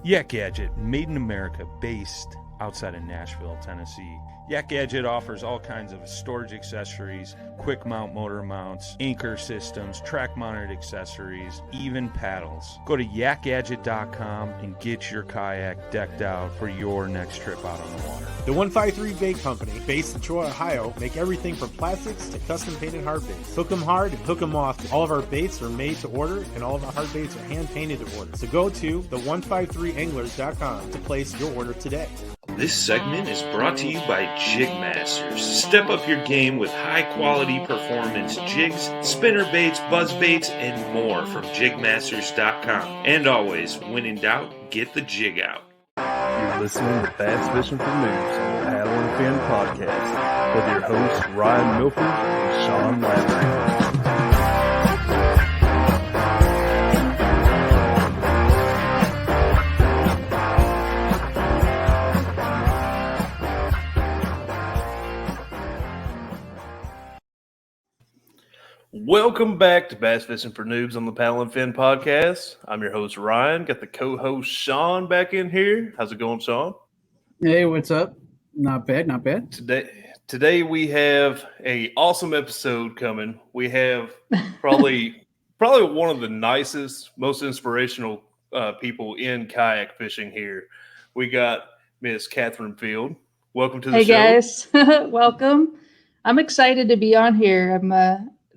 Yak Gadget, made in America, based outside of Nashville, Tennessee. Yak Gadget offers all kinds of storage accessories, quick mount motor mounts, anchor systems, track mounted accessories, even paddles. Go to yakgadget.com and get your kayak decked out for your next trip out on the water. The 153 Bait Company, based in Troy, Ohio, make everything from plastics to custom painted hard baits. Hook 'em hard and hook 'em often. All of our baits are made to order, and all of our hard baits are hand painted to order. So go to the153anglers.com to place your order today. This segment is brought to you by Jig Masters. Step up your game with high-quality performance jigs, spinner baits, buzz baits, and more from jigmasters.com. And always, when in doubt, get the jig out. You're listening to Bass Fishing for Noobs on the Paddle and Fin podcast with your hosts Ryan Milford and Sean Lavery. Welcome back to Bass Fishing for Noobs on the Paddle and Fin podcast. I'm your host, Ryan. Got the co-host, Sean, back in here. How's it going, Sean? Hey, what's up? Not bad, not bad. Today we have a awesome episode coming. We have probably one of the nicest, most inspirational people in kayak fishing here. We got Miss Katherine Field. Welcome to the show. Hey, guys. Welcome. I'm excited to be on here.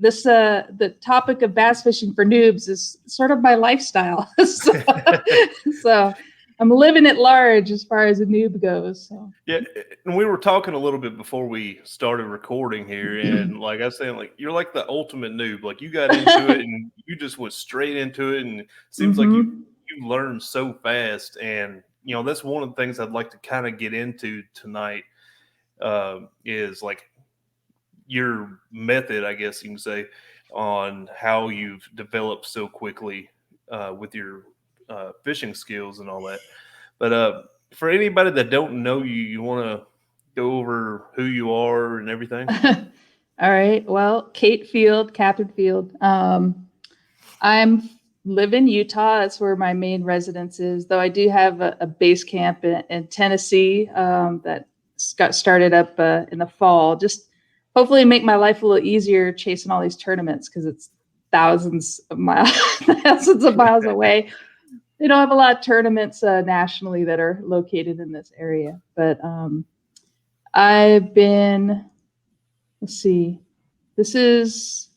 The topic of bass fishing for noobs is sort of my lifestyle. so I'm living at large as far as a noob goes. So. Yeah, and we were talking a little bit before we started recording here, and like I was saying, like you're like the ultimate noob. Like you got into it and you just went straight into it, and it seems like you learned so fast. And you know that's one of the things I'd like to kind of get into tonight is like your method, I guess you can say, on how you've developed so quickly with your fishing skills and all that. But for anybody that don't know you, you want to go over who you are and everything? All right. Well, Katherine Field. I'm live in Utah. That's where my main residence is, though I do have a base camp in Tennessee that got started up in the fall. Just hopefully make my life a little easier chasing all these tournaments because it's thousands of miles away. They don't have a lot of tournaments nationally that are located in this area. But I've been, this is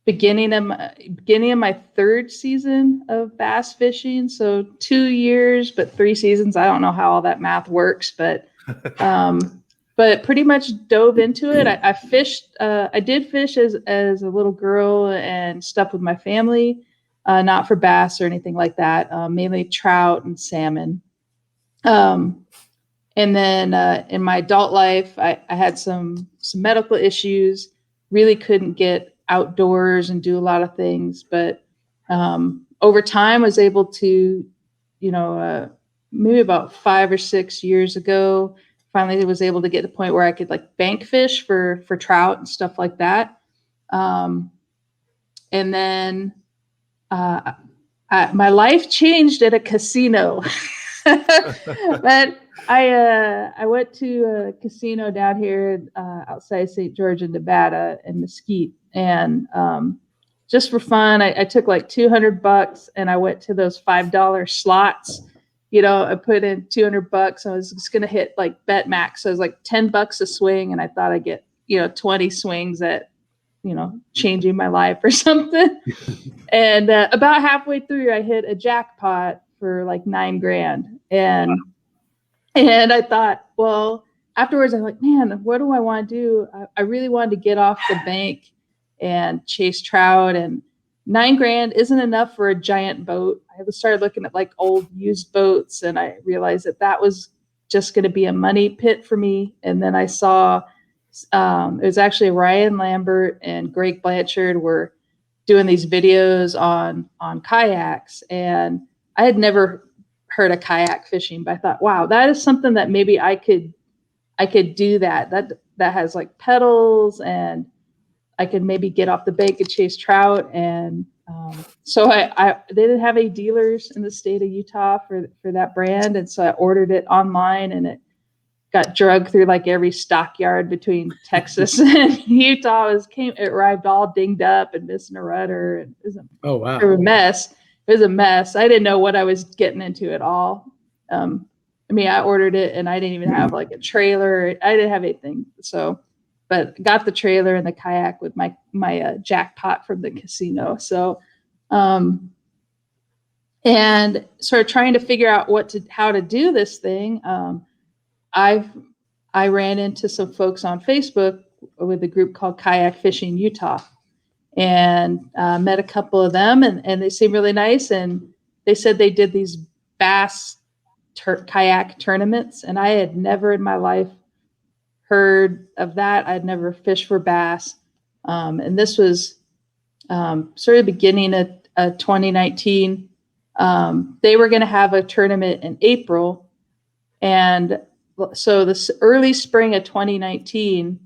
beginning of my third season of bass fishing. So 2 years, but 3 seasons. I don't know how all that math works, but pretty much dove into it. I fished. I did fish as a little girl and stuff with my family, not for bass or anything like that. Mainly trout and salmon. And then in my adult life, I had some medical issues. Really couldn't get outdoors and do a lot of things. But over time, was able to, maybe about 5 or 6 years ago. Finally, was able to get to the point where I could like bank fish for trout and stuff like that. And then my life changed at a casino. But I went to a casino down here outside St. George in Nevada in Mesquite. And just for fun, I took like $200 and I went to those $5 slots. I put in $200. I was just going to hit like bet max. So it was like $10 a swing. And I thought I'd get, 20 swings at, changing my life or something. And about halfway through, I hit a jackpot for like $9,000. And I thought, well, afterwards, I'm like, man, what do I want to do? I really wanted to get off the bank and chase trout, and $9,000 isn't enough for a giant boat. I started looking at like old used boats, and I realized that was just going to be a money pit for me. And then I saw it was actually Ryan Lambert and Greg Blanchard were doing these videos on kayaks, and I had never heard of kayak fishing, but I thought, wow, that is something that maybe I could do that has like pedals, and I could maybe get off the bank and chase trout. And So they didn't have any dealers in the state of Utah for that brand. And so I ordered it online, and it got drugged through like every stockyard between Texas and Utah. It arrived all dinged up and missing a rudder. And it was a mess. It was a mess. I didn't know what I was getting into at all. I ordered it and I didn't even have like a trailer. I didn't have anything. So, but got the trailer and the kayak with my jackpot from the casino. So, and sort of trying to figure out how to do this thing. I ran into some folks on Facebook with a group called Kayak Fishing Utah, and met a couple of them, and they seemed really nice. And they said they did these bass kayak tournaments, and I had never in my life heard of that. I'd never fished for bass. And this was sort of beginning of 2019. They were going to have a tournament in April. And so this early spring of 2019,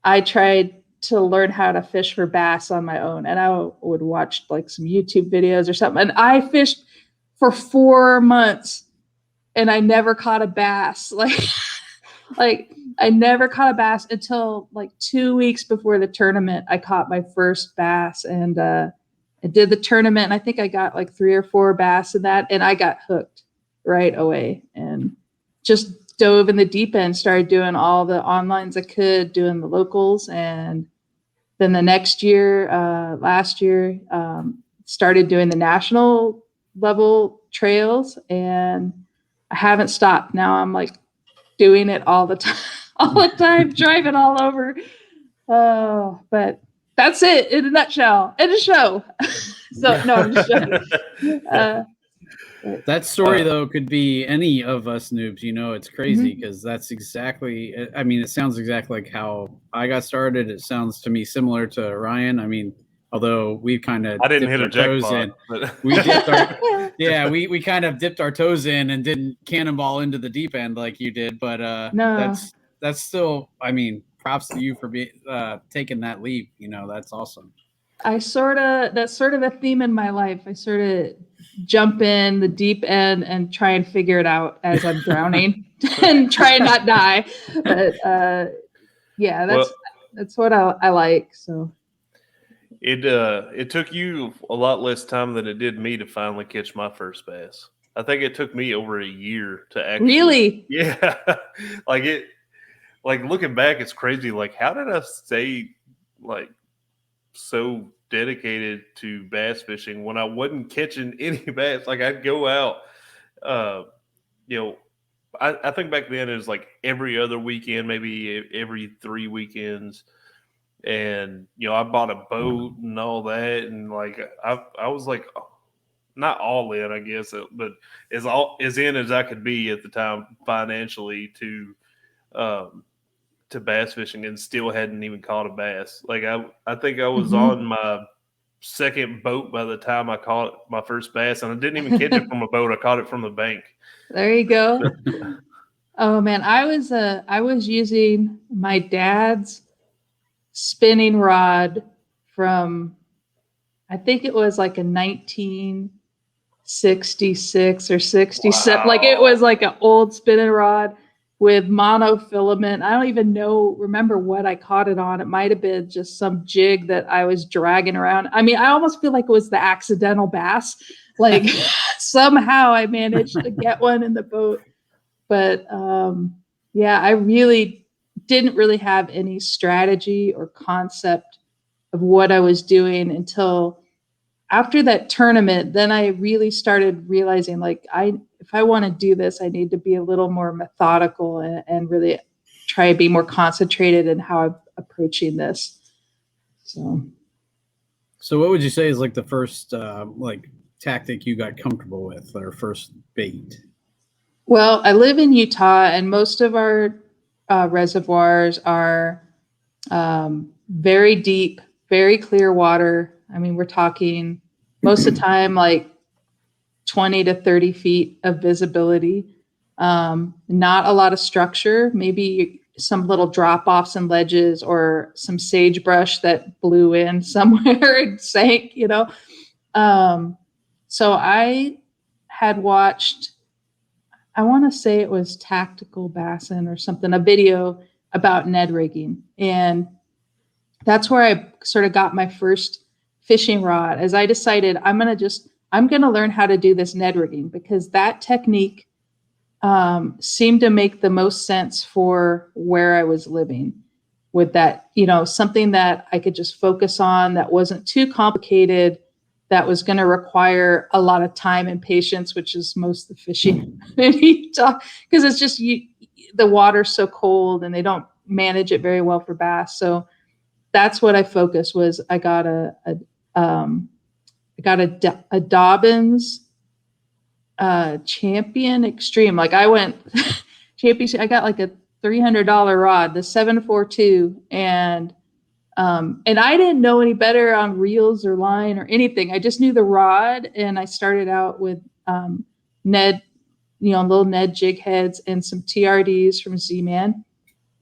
I tried to learn how to fish for bass on my own. And I would watch like some YouTube videos or something. And I fished for 4 months and I never caught a bass. Like I never caught a bass until like 2 weeks before the tournament. I caught my first bass, and I did the tournament, and I think I got like 3 or 4 bass in that, and I got hooked right away and just dove in the deep end, started doing all the onlines I could, doing the locals. And then the next year, last year, started doing the national level trails, and I haven't stopped. Now I'm like doing it all the time, driving all over. Oh, but that's it in a nutshell, in a show. So no, I'm just joking. That story, though, could be any of us noobs. It's crazy because that's exactly, it sounds exactly like how I got started. It sounds to me similar to Ryan. Although we kind of I didn't hit a jackpot, but we dipped our, we kind of dipped our toes in and didn't cannonball into the deep end like you did. But no, that's still, props to you for taking that leap. That's awesome. that's sort of a theme in my life. I sort of jump in the deep end and try and figure it out as I'm drowning and try and not die. But that's what I like. So it took you a lot less time than it did me to finally catch my first bass. I think it took me over a year to actually. Really? Yeah. Like looking back, it's crazy. Like, how did I stay like so dedicated to bass fishing when I wasn't catching any bass? Like, I'd go out, I think back then it was like every other weekend, maybe every 3 weekends. And, I bought a boat and all that. And like, I was like, not all in, I guess, but as in as I could be at the time financially to bass fishing, and still hadn't even caught a bass. Like I think I was on my second boat by the time I caught my first bass, and I didn't even catch it from a boat. I caught it from the bank. There you go. Oh man, I was using my dad's spinning rod from, I think it was like a 1966 or 67. Wow. Like it was like an old spinning rod with monofilament. I don't even remember what I caught it on. It might have been just some jig that I was dragging around. I almost feel like it was the accidental bass. Like somehow I managed to get one in the boat. But I really didn't really have any strategy or concept of what I was doing until after that tournament. Then I really started realizing, like, if I want to do this, I need to be a little more methodical and really try to be more concentrated in how I'm approaching this. So what would you say is like the first tactic you got comfortable with, or first bait? Well, I live in Utah, and most of our reservoirs are very deep, very clear water. We're talking most of the time like 20 to 30 feet of visibility. Not a lot of structure, maybe some little drop-offs and ledges or some sagebrush that blew in somewhere and sank, So I had watched, I want to say it was Tactical Bassin or something, a video about Ned rigging. And that's where I sort of got my first fishing rod, as I decided I'm going to learn how to do this Ned rigging, because that technique seemed to make the most sense for where I was living, with that, something that I could just focus on, that wasn't too complicated, that was going to require a lot of time and patience, which is most of the fishing in Utah, because it's just the water's so cold and they don't manage it very well for bass. So that's what I focused was. I got a Dobbins Champion Extreme. Like I went championship. I got like a $300 rod, the 742, and I didn't know any better on reels or line or anything. I just knew the rod, and I started out with Ned, little Ned jig heads and some TRDs from Z-Man.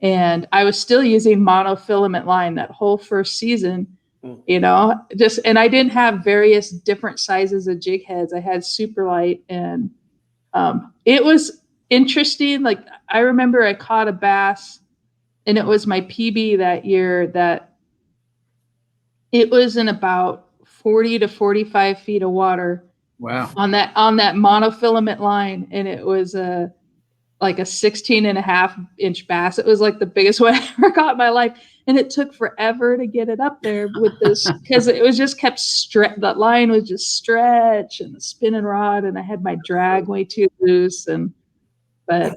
And I was still using monofilament line that whole first season, and I didn't have various different sizes of jig heads. I had super light, and it was interesting. Like I remember I caught a bass, and it was my PB that year, that it was in about 40 to 45 feet of water. Wow. On that monofilament line. And it was like a 16.5-inch bass. It was like the biggest one I ever caught in my life. And it took forever to get it up there with this, because it was just kept that line was just stretch, and the spinning rod, and I had my drag way too loose. But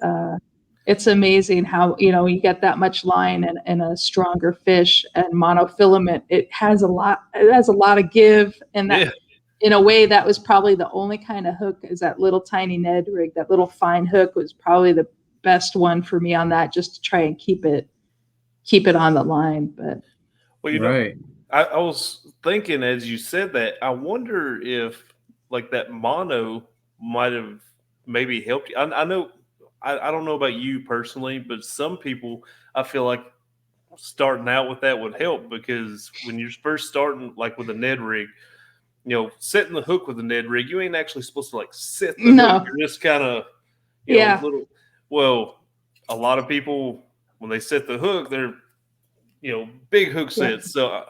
it's amazing how, you get that much line and a stronger fish, and monofilament, it has a lot of give. And that, in a way, that was probably the only kind of hook, is that little tiny Ned rig. That little fine hook was probably the best one for me on that, just to try and keep it on the line. But right. I was thinking as you said that, I wonder if like that mono might have maybe helped you. I know, I don't know about you personally, but some people, I feel like starting out with that would help, because when you're first starting like with a Ned rig, setting the hook with a Ned rig, you ain't actually supposed to like set the hook. You're just kind of, little. Well, a lot of people, when they set the hook, they're, big hook sets. So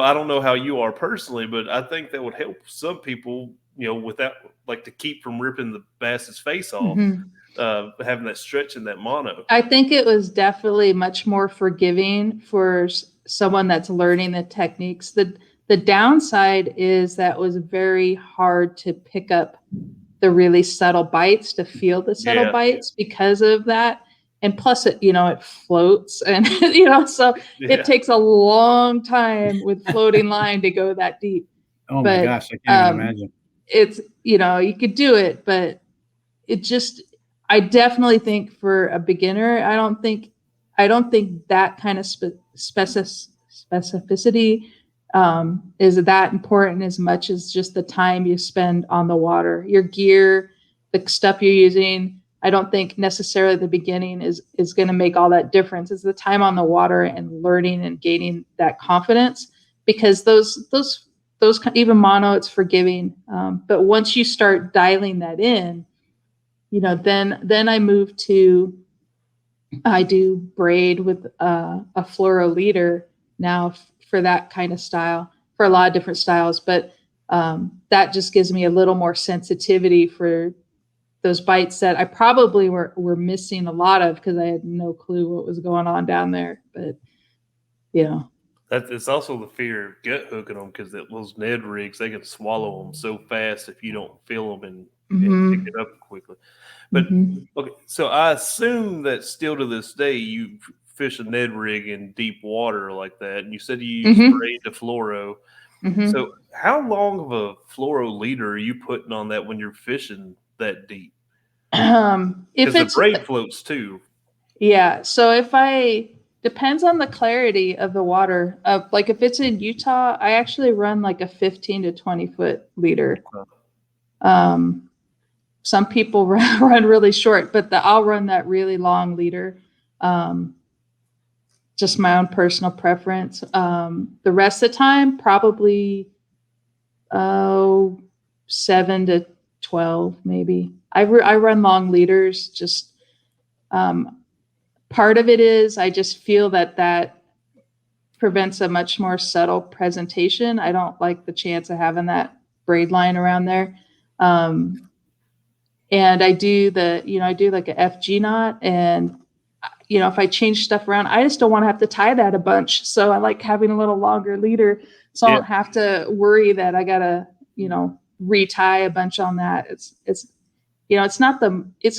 I don't know how you are personally, but I think that would help some people, without like to keep from ripping the bass's face off, having that stretch in that mono. I think it was definitely much more forgiving for someone that's learning the techniques. The downside is that it was very hard to pick up the really subtle bites, to feel the subtle bites because of that. And plus it, it floats, and, so it takes a long time with floating line to go that deep. Oh my gosh, I can't even imagine. It's, you could do it, but it just, I definitely think for a beginner, I don't think that kind of specificity is that important as much as just the time you spend on the water, your gear, the stuff you're using. I don't think necessarily the beginning is going to make all that difference. It's the time on the water and learning and gaining that confidence, because those even mono, it's forgiving. But once you start dialing that in, then I move to, I do braid with a fluoro leader now for that kind of style, for a lot of different styles. But that just gives me a little more sensitivity for those bites that I probably were missing a lot of, because I had no clue what was going on down there. But it's also the fear of gut hooking them, because those Ned rigs, they can swallow them so fast if you don't feel them and pick it up quickly. But okay, so I assume that still to this day you fish a Ned rig in deep water like that, and you said you use braid to fluoro. So how long of a fluoro leader are you putting on that when you're fishing that deep? Because the braid floats too. Yeah. So depends on the clarity of the water. Like if it's in Utah, I actually run like a 15 to 20 foot leader. Some people run really short, but I'll run that really long leader. Just my own personal preference. The rest of the time, probably Oh, 7 to 12, maybe. I run long leaders. Just part of it is I just feel that prevents a much more subtle presentation. I don't like the chance of having that braid line around there. And I do like a FG knot, and if I change stuff around, I just don't want to have to tie that a bunch. So I like having a little longer leader, so I don't have to worry that I gotta, retie a bunch on that. It's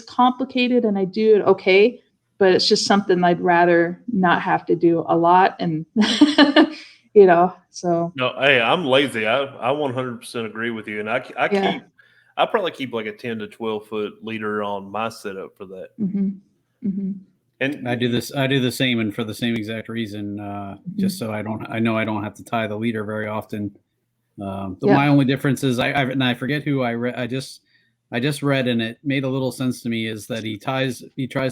complicated, and I do it okay, but it's just something I'd rather not have to do a lot. And so No, hey, I'm lazy. I 100% agree with you, and I probably keep like a 10 to 12 foot leader on my setup for that. And I do the same, and for the same exact reason, just so I don't have to tie the leader very often. My only difference is I forget who I read. I just read, and it made a little sense to me, is that he tries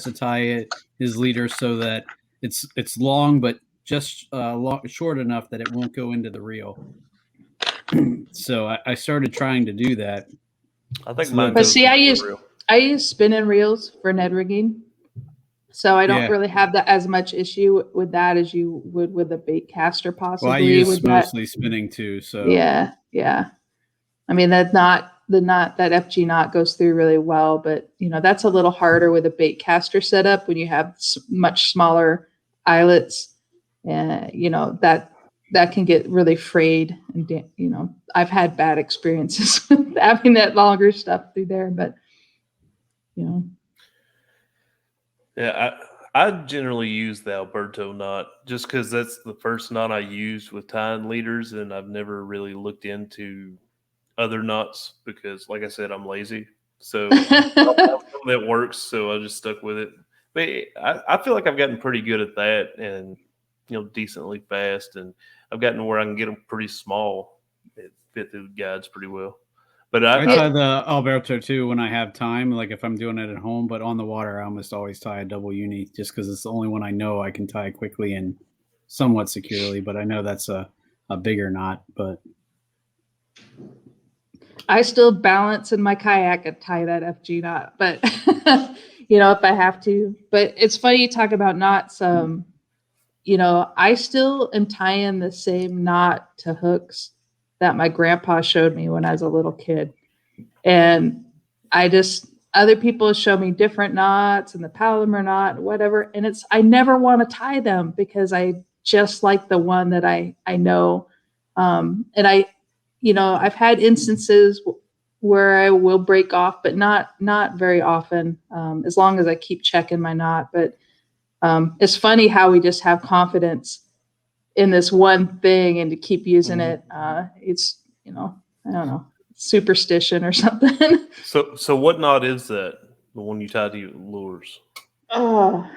to tie his leader so that it's long, but just short enough that it won't go into the reel. So I started trying to do that. I think I use spinning reels for Ned rigging, so I don't really have that as much issue with that as you would with a bait caster, possibly. Well, I use mostly spinning too. So yeah. I mean, that FG knot goes through really well, but that's a little harder with a bait caster setup when you have much smaller eyelets, and that can get really frayed. And I've had bad experiences with having that longer stuff through there, but Yeah, I generally use the Alberto knot just because that's the first knot I used with tying leaders, and I've never really looked into other knots because, like I said, I'm lazy. So that works, so I just stuck with it. But I feel like I've gotten pretty good at that, and decently fast, and I've gotten to where I can get them pretty small. It fit through the guides pretty well. But I tie the Alberto too when I have time, like if I'm doing it at home. But on the water, I almost always tie a double uni, just because it's the only one I know I can tie quickly and somewhat securely. But I know that's a bigger knot. But I still balance in my kayak and tie that FG knot, but if I have to. But it's funny you talk about knots. I still am tying the same knot to hooks that my grandpa showed me when I was a little kid. And other people show me different knots and the Palomar knot, whatever. And I never want to tie them because I just like the one that I know. And I've had instances where I will break off, but not very often, as long as I keep checking my knot. But it's funny how we just have confidence in this one thing and to keep using it. It's, I don't know, superstition or something. So what knot is that? The one you tie to your lures? Oh,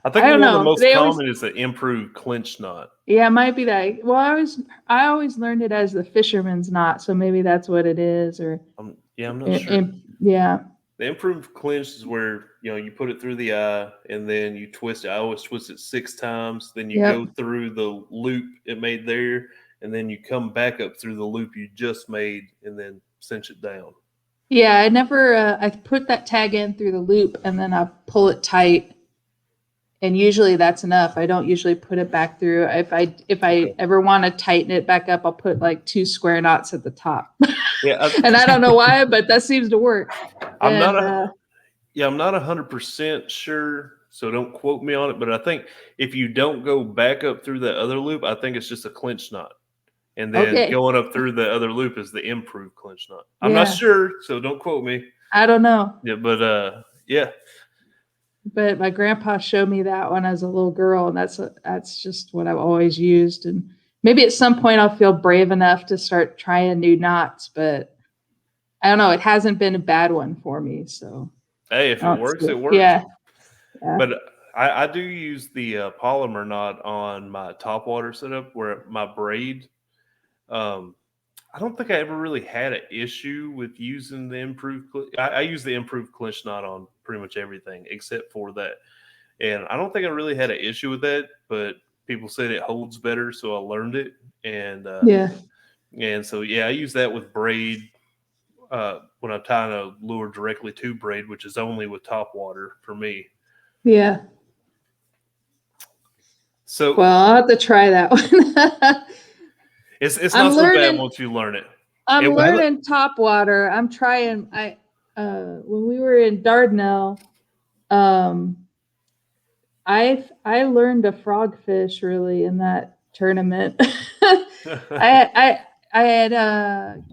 I think one of the most common is the improved clinch knot. Yeah, it might be that. Well, I always learned it as the fisherman's knot, so maybe that's what it is. Or I'm not sure. Yeah. The improved clinch is where you put it through the eye and then you twist it. I always twist it 6 times. Then you go through the loop it made there, and then you come back up through the loop you just made, and then cinch it down. Yeah, I never. I put that tag in through the loop, and then I pull it tight, and usually that's enough. I don't usually put it back through. If I ever want to tighten it back up, I'll put like 2 square knots at the top. Yeah, and I don't know why, but that seems to work. I'm not 100% sure, so don't quote me on it. But I think if you don't go back up through that other loop, I think it's just a clinch knot, and then going up through the other loop is the improved clinch knot. I'm not sure, so don't quote me. I don't know. Yeah, but yeah. But my grandpa showed me that when I was a little girl, and that's just what I've always used. And maybe at some point I'll feel brave enough to start trying new knots, but I don't know. It hasn't been a bad one for me. So hey, if it works, it works. Yeah. But I do use the polymer knot on my topwater setup where my braid. I don't think I ever really had an issue with using the improved. I use the improved clinch knot on pretty much everything except for that, and I don't think I really had an issue with that. But people said it holds better, so I learned it, and And so, yeah, I use that with braid when I'm tying a lure directly to braid, which is only with top water for me. Yeah. So, well, I'll have to try that one. it's not so bad once you learn it. I'm learning top water. I'm trying. When we were in Dardanelle, I learned to frog fish really in that tournament. I had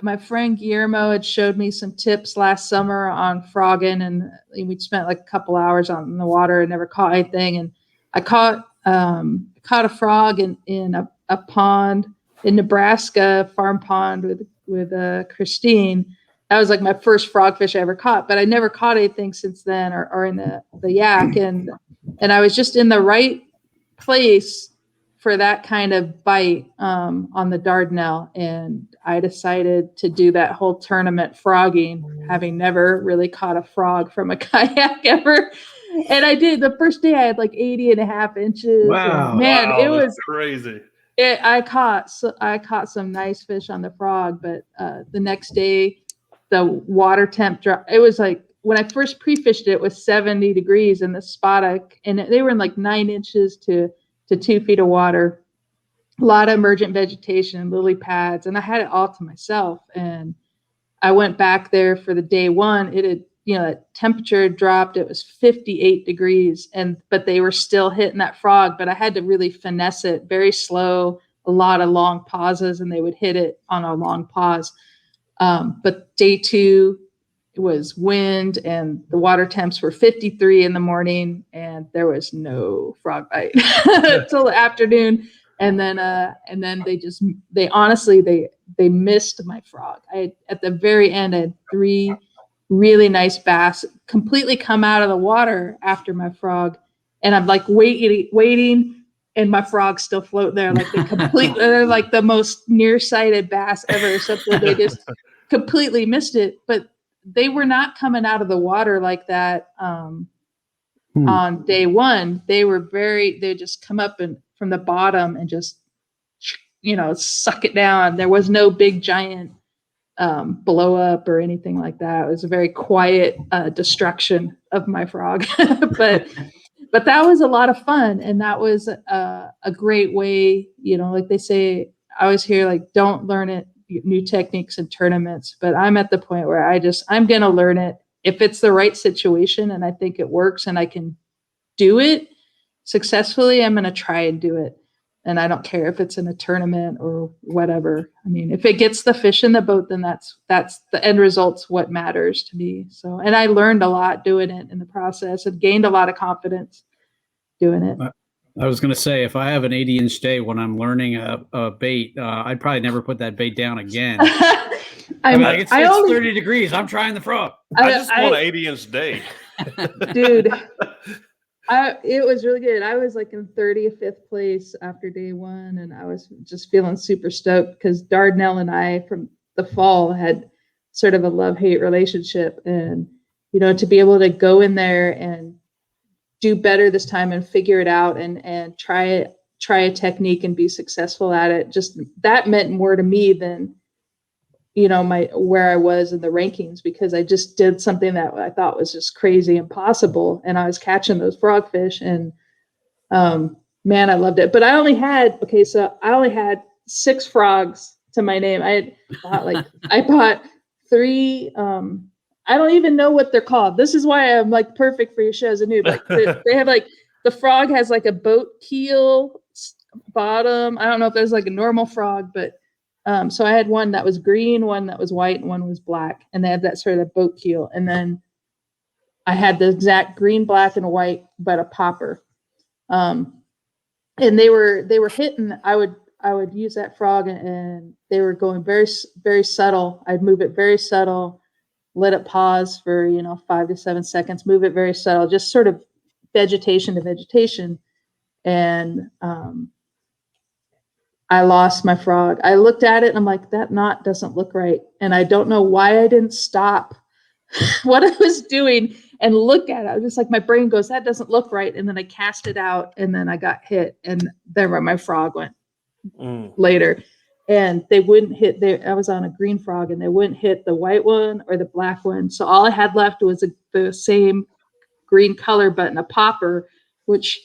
my friend Guillermo had showed me some tips last summer on frogging, and we'd spent like a couple hours on the water and never caught anything. And I caught a frog in a pond in Nebraska, farm pond with Christine. That was like my first frogfish I ever caught, but I never caught anything since then, or in the yak. And I was just in the right place for that kind of bite on the Dardanelle. And I decided to do that whole tournament frogging, having never really caught a frog from a kayak ever. And I did. The first day I had like 80.5 inches. Wow. Man, it was crazy. I caught some nice fish on the frog, but the next day the water temp dropped. It was like when I first pre-fished it was 70 degrees in the spot, and they were in like 9 inches to 2 feet of water, a lot of emergent vegetation, lily pads, and I had it all to myself. And I went back there for the day one. It had, the temperature had dropped. It was 58 degrees, but they were still hitting that frog. But I had to really finesse it, very slow, a lot of long pauses, and they would hit it on a long pause. But day two, it was wind, and the water temps were 53 in the morning, and there was no frog bite until the afternoon. And then they honestly missed my frog. At the very end, I had 3 really nice bass completely come out of the water after my frog, and I'm like waiting, and my frog's still floating there, like they're like the most nearsighted bass ever, except that they just completely missed it. But they were not coming out of the water like that on day one. They just come up and from the bottom and just suck it down. There was no big giant blow up or anything like that. It was a very quiet destruction of my frog. but that was a lot of fun, and that was a great way, like they say, I always hear like, don't learn it, new techniques in tournaments. But I'm at the point where I'm going to learn it if it's the right situation and I think it works and I can do it successfully. I'm going to try and do it. And I don't care if it's in a tournament or whatever. I mean, if it gets the fish in the boat, then that's the end result's what matters to me. So, and I learned a lot doing it in the process and gained a lot of confidence doing it. I was going to say, if I have an 80-inch day when I'm learning a bait, I'd probably never put that bait down again. It's 30 degrees. I'm trying the frog. I just want an 80-inch day. Dude. It was really good. I was like in 35th place after day one, and I was just feeling super stoked because Dardanelle and I from the fall had sort of a love-hate relationship, and to be able to go in there and do better this time and figure it out and try a technique and be successful at it, just that meant more to me than where I was in the rankings, because I just did something that I thought was just crazy impossible, and I was catching those frogfish, and man, I loved it. But I only had 6 frogs to my name. I bought 3. I don't even know what they're called. This is why I'm like perfect for your show as a noob. Like they have like, the frog has like a boat keel bottom. I don't know if there's like a normal frog, but so I had one that was green, one that was white, and one was black, and they had that sort of boat keel. And then I had the exact green, black, and white, but a popper. And they were hitting. I would use that frog, and they were going very, very subtle. I'd move it very subtle, let it pause for 5 to 7 seconds, move it very subtle, just sort of vegetation to vegetation, and I lost my frog. I looked at it and I'm like, that knot doesn't look right. And I don't know why I didn't stop what I was doing and look at it. I was just like, my brain goes, that doesn't look right. And then I cast it out, and then I got hit, and there where my frog went later. and they wouldn't hit I was on a green frog, and they wouldn't hit the white one or the black one. So all I had left was the same green color, but in a popper, which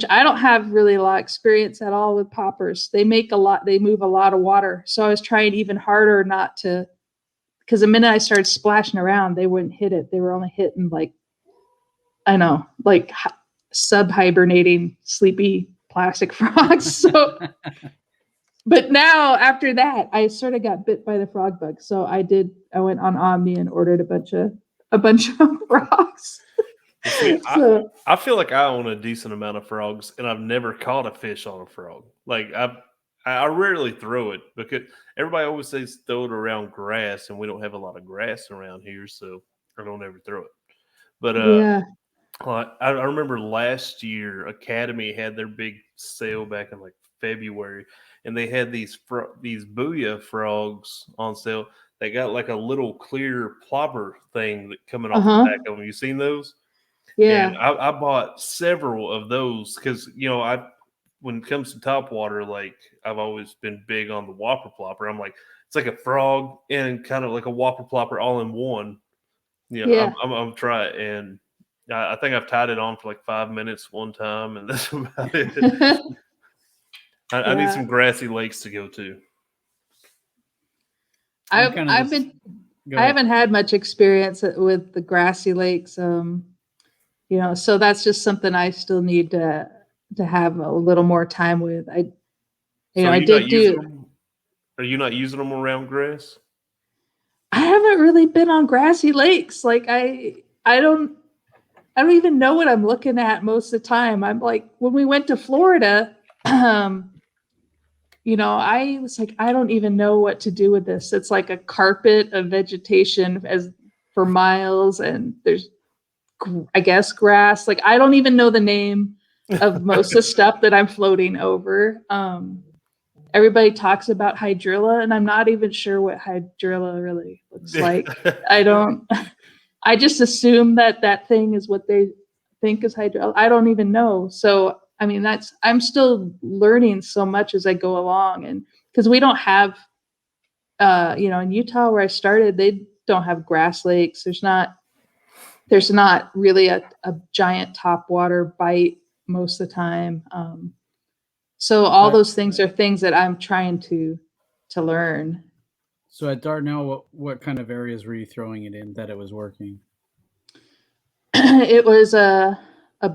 I don't have really a lot of experience at all with poppers. They move a lot of water. So I was trying even harder not to, because the minute I started splashing around, they wouldn't hit it. They were only hitting like sub-hibernating, sleepy plastic frogs. So, but now after that, I sort of got bit by the frog bug. So I went on Omni and ordered a bunch of frogs. See, I feel like I own a decent amount of frogs, and I've never caught a fish on a frog. Like I rarely throw it because everybody always says throw it around grass, and we don't have a lot of grass around here, so I don't ever throw it. But yeah. I remember last year Academy had their big sale back in like February, and they had these Booyah frogs on sale. They got like a little clear plopper thing coming off the back of them. You seen those? Yeah. And I bought several of those because, when it comes to top-water, like I've always been big on the whopper plopper. I'm like, it's like a frog and kind of like a whopper plopper all in one. I'm try it, and I think I've tied it on for like 5 minutes one time, and that's about it. I need some grassy lakes to go to. I haven't had much experience with the grassy lakes. So that's just something I still need to have a little more time with. Are you not using them around grass? I haven't really been on grassy lakes. Like I don't even know what I'm looking at most of the time. I'm like, when we went to Florida, I was like, I don't even know what to do with this. It's like a carpet of vegetation for miles, and there's, I guess, grass. Like, I don't even know the name of most of the stuff that I'm floating over. Everybody talks about hydrilla, and I'm not even sure what hydrilla really looks like. I just assume that thing is what they think is hydrilla. I don't even know. So, I mean, I'm still learning so much as I go along. And because we don't have, in Utah where I started, they don't have grass lakes. There's not really a giant topwater bite most of the time. So all those things are things that I'm trying to learn. So at Dardanelle, what kind of areas were you throwing it in that it was working? It was a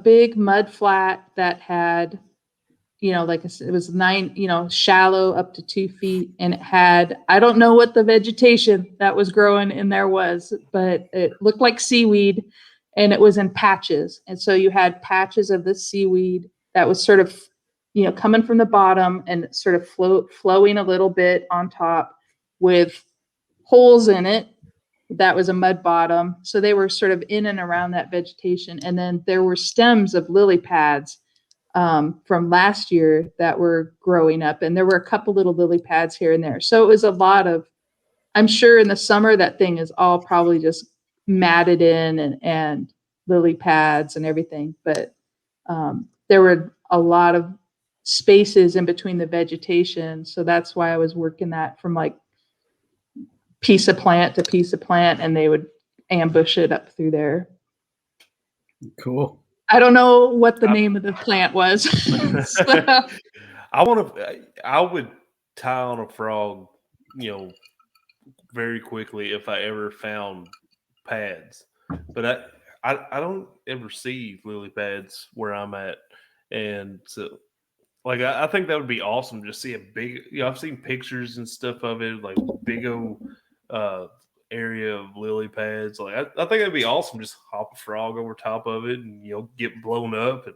big mud flat that had, it was 9, shallow up to 2 feet. And it had, I don't know what the vegetation that was growing in there was, but it looked like seaweed, and it was in patches. And so you had patches of this seaweed that was sort of, coming from the bottom and sort of flowing a little bit on top with holes in it. That was a mud bottom. So they were sort of in and around that vegetation. And then there were stems of lily pads from last year that were growing up. And there were a couple little lily pads here and there. So it was a lot of, I'm sure in the summer, that thing is all probably just matted in and lily pads and everything. But there were a lot of spaces in between the vegetation. So that's why I was working that from like piece of plant to piece of plant, and they would ambush it up through there. Cool. I don't know what the name of the plant was. So. I would tie on a frog, very quickly if I ever found pads, but I don't ever see lily pads where I'm at. And so, like, I think that would be awesome to see a big, I've seen pictures and stuff of it, like big old area of lily pads. Like, I think it'd be awesome. Just hop a frog over top of it and, get blown up. And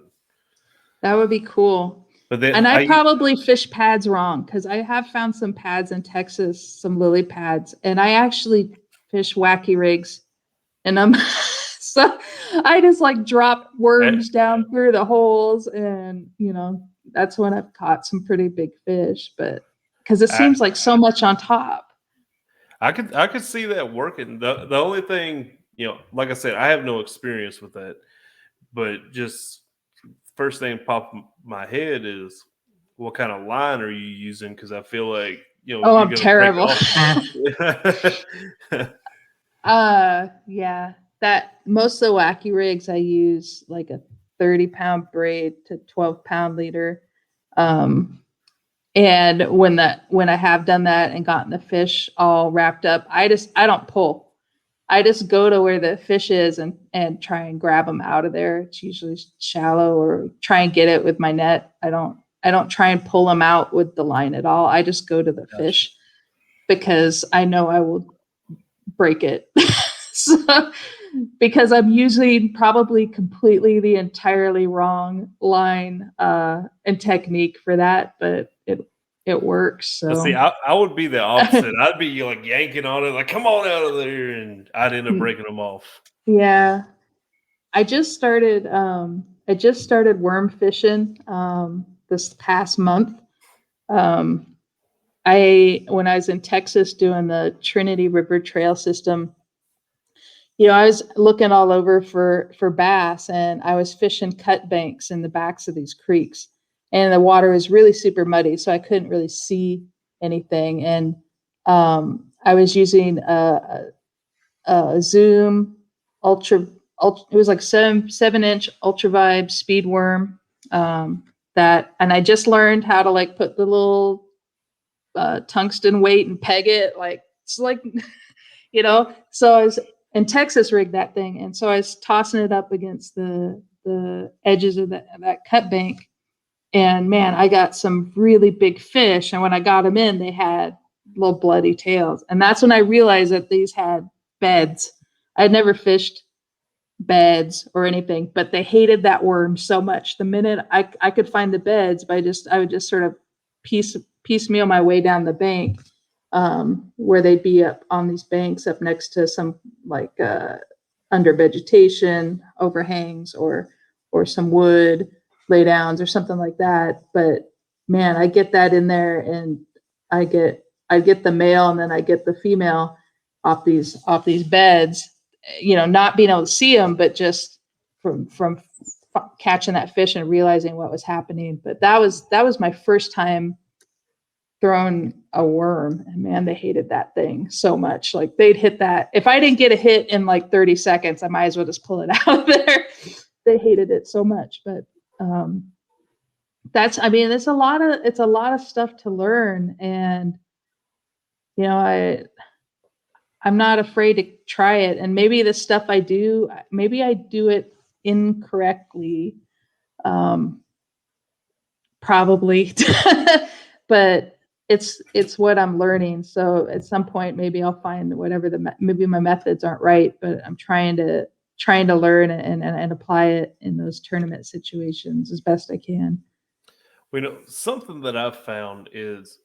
that would be cool. But then I probably fish pads wrong, because I have found some pads in Texas, some lily pads, and I actually fish wacky rigs in them. So I just like drop worms down through the holes, and that's when I've caught some pretty big fish. But because it seems like so much on top. I could see that working. The only thing, like I said, I have no experience with that, but just first thing pop in my head is, what kind of line are you using? Because I feel like Oh, I'm gonna terrible. break Yeah. That most of the wacky rigs I use like a 30-pound braid to 12-pound leader. And when I have done that and gotten the fish all wrapped up, I don't pull. I just go to where the fish is and try and grab them out of there. It's usually shallow, or try and get it with my net. I don't try and pull them out with the line at all. I just go to the fish because I know I will break it. So, because I'm using probably completely the entirely wrong line and technique for that, but it works. So See, I would be the opposite. I'd be like yanking on it, like, come on out of there, and I'd end up breaking them off. Yeah. I just started worm fishing this past month. When I was in Texas doing the Trinity River Trail system, I was looking all over for bass, and I was fishing cut banks in the backs of these creeks, and the water was really super muddy, so I couldn't really see anything. And I was using a Zoom ultra. It was like 7-inch ultra vibe speed worm. And I just learned how to like put the little tungsten weight and peg it. Like it's like, So I was in Texas rigged that thing, and so I was tossing it up against the edges of that cut bank, and man, I got some really big fish. And when I got them in, they had little bloody tails, and that's when I realized that these had beds. I'd never fished beds or anything, but they hated that worm so much. The minute I could find the beds, I would just sort of piecemeal my way down the bank, where they'd be up on these banks up next to some like under vegetation overhangs or some wood laydowns or something like that. But man, I get that in there, and I get the male, and then I get the female off these beds, not being able to see them, but just from catching that fish and realizing what was happening. But that was my first time throwing a worm, and man, they hated that thing so much. Like they'd hit that. If I didn't get a hit in like 30 seconds, I might as well just pull it out of there. They hated it so much. But it's a lot of stuff to learn. And I'm not afraid to try it. And maybe the stuff I do it incorrectly. Probably, but it's what I'm learning. So at some point, maybe I'll find whatever maybe my methods aren't right, but I'm trying to learn and apply it in those tournament situations as best I can. Something that I've found is,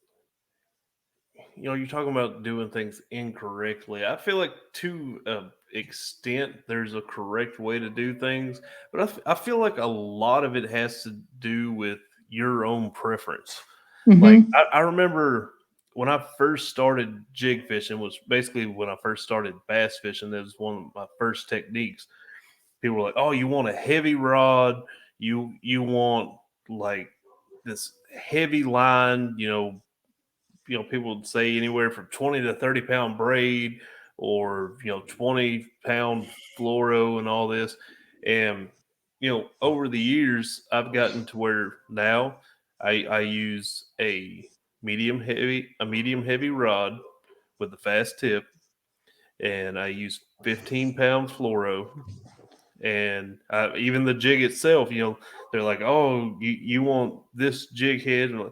you're talking about doing things incorrectly. I feel like to an extent there's a correct way to do things, but I feel like a lot of it has to do with your own preference. Mm-hmm. Like I remember when I first started jig fishing, was basically when I first started bass fishing. That was one of my first techniques. People were like, "Oh, you want a heavy rod? You want like this heavy line?" People would say anywhere from 20 to 30 pound braid, or 20 pound fluoro and all this. And over the years, I've gotten to where now I use a medium heavy rod with a fast tip, and I use 15 pound fluoro. And even the jig itself, they're like, "Oh, you want this jig head?" And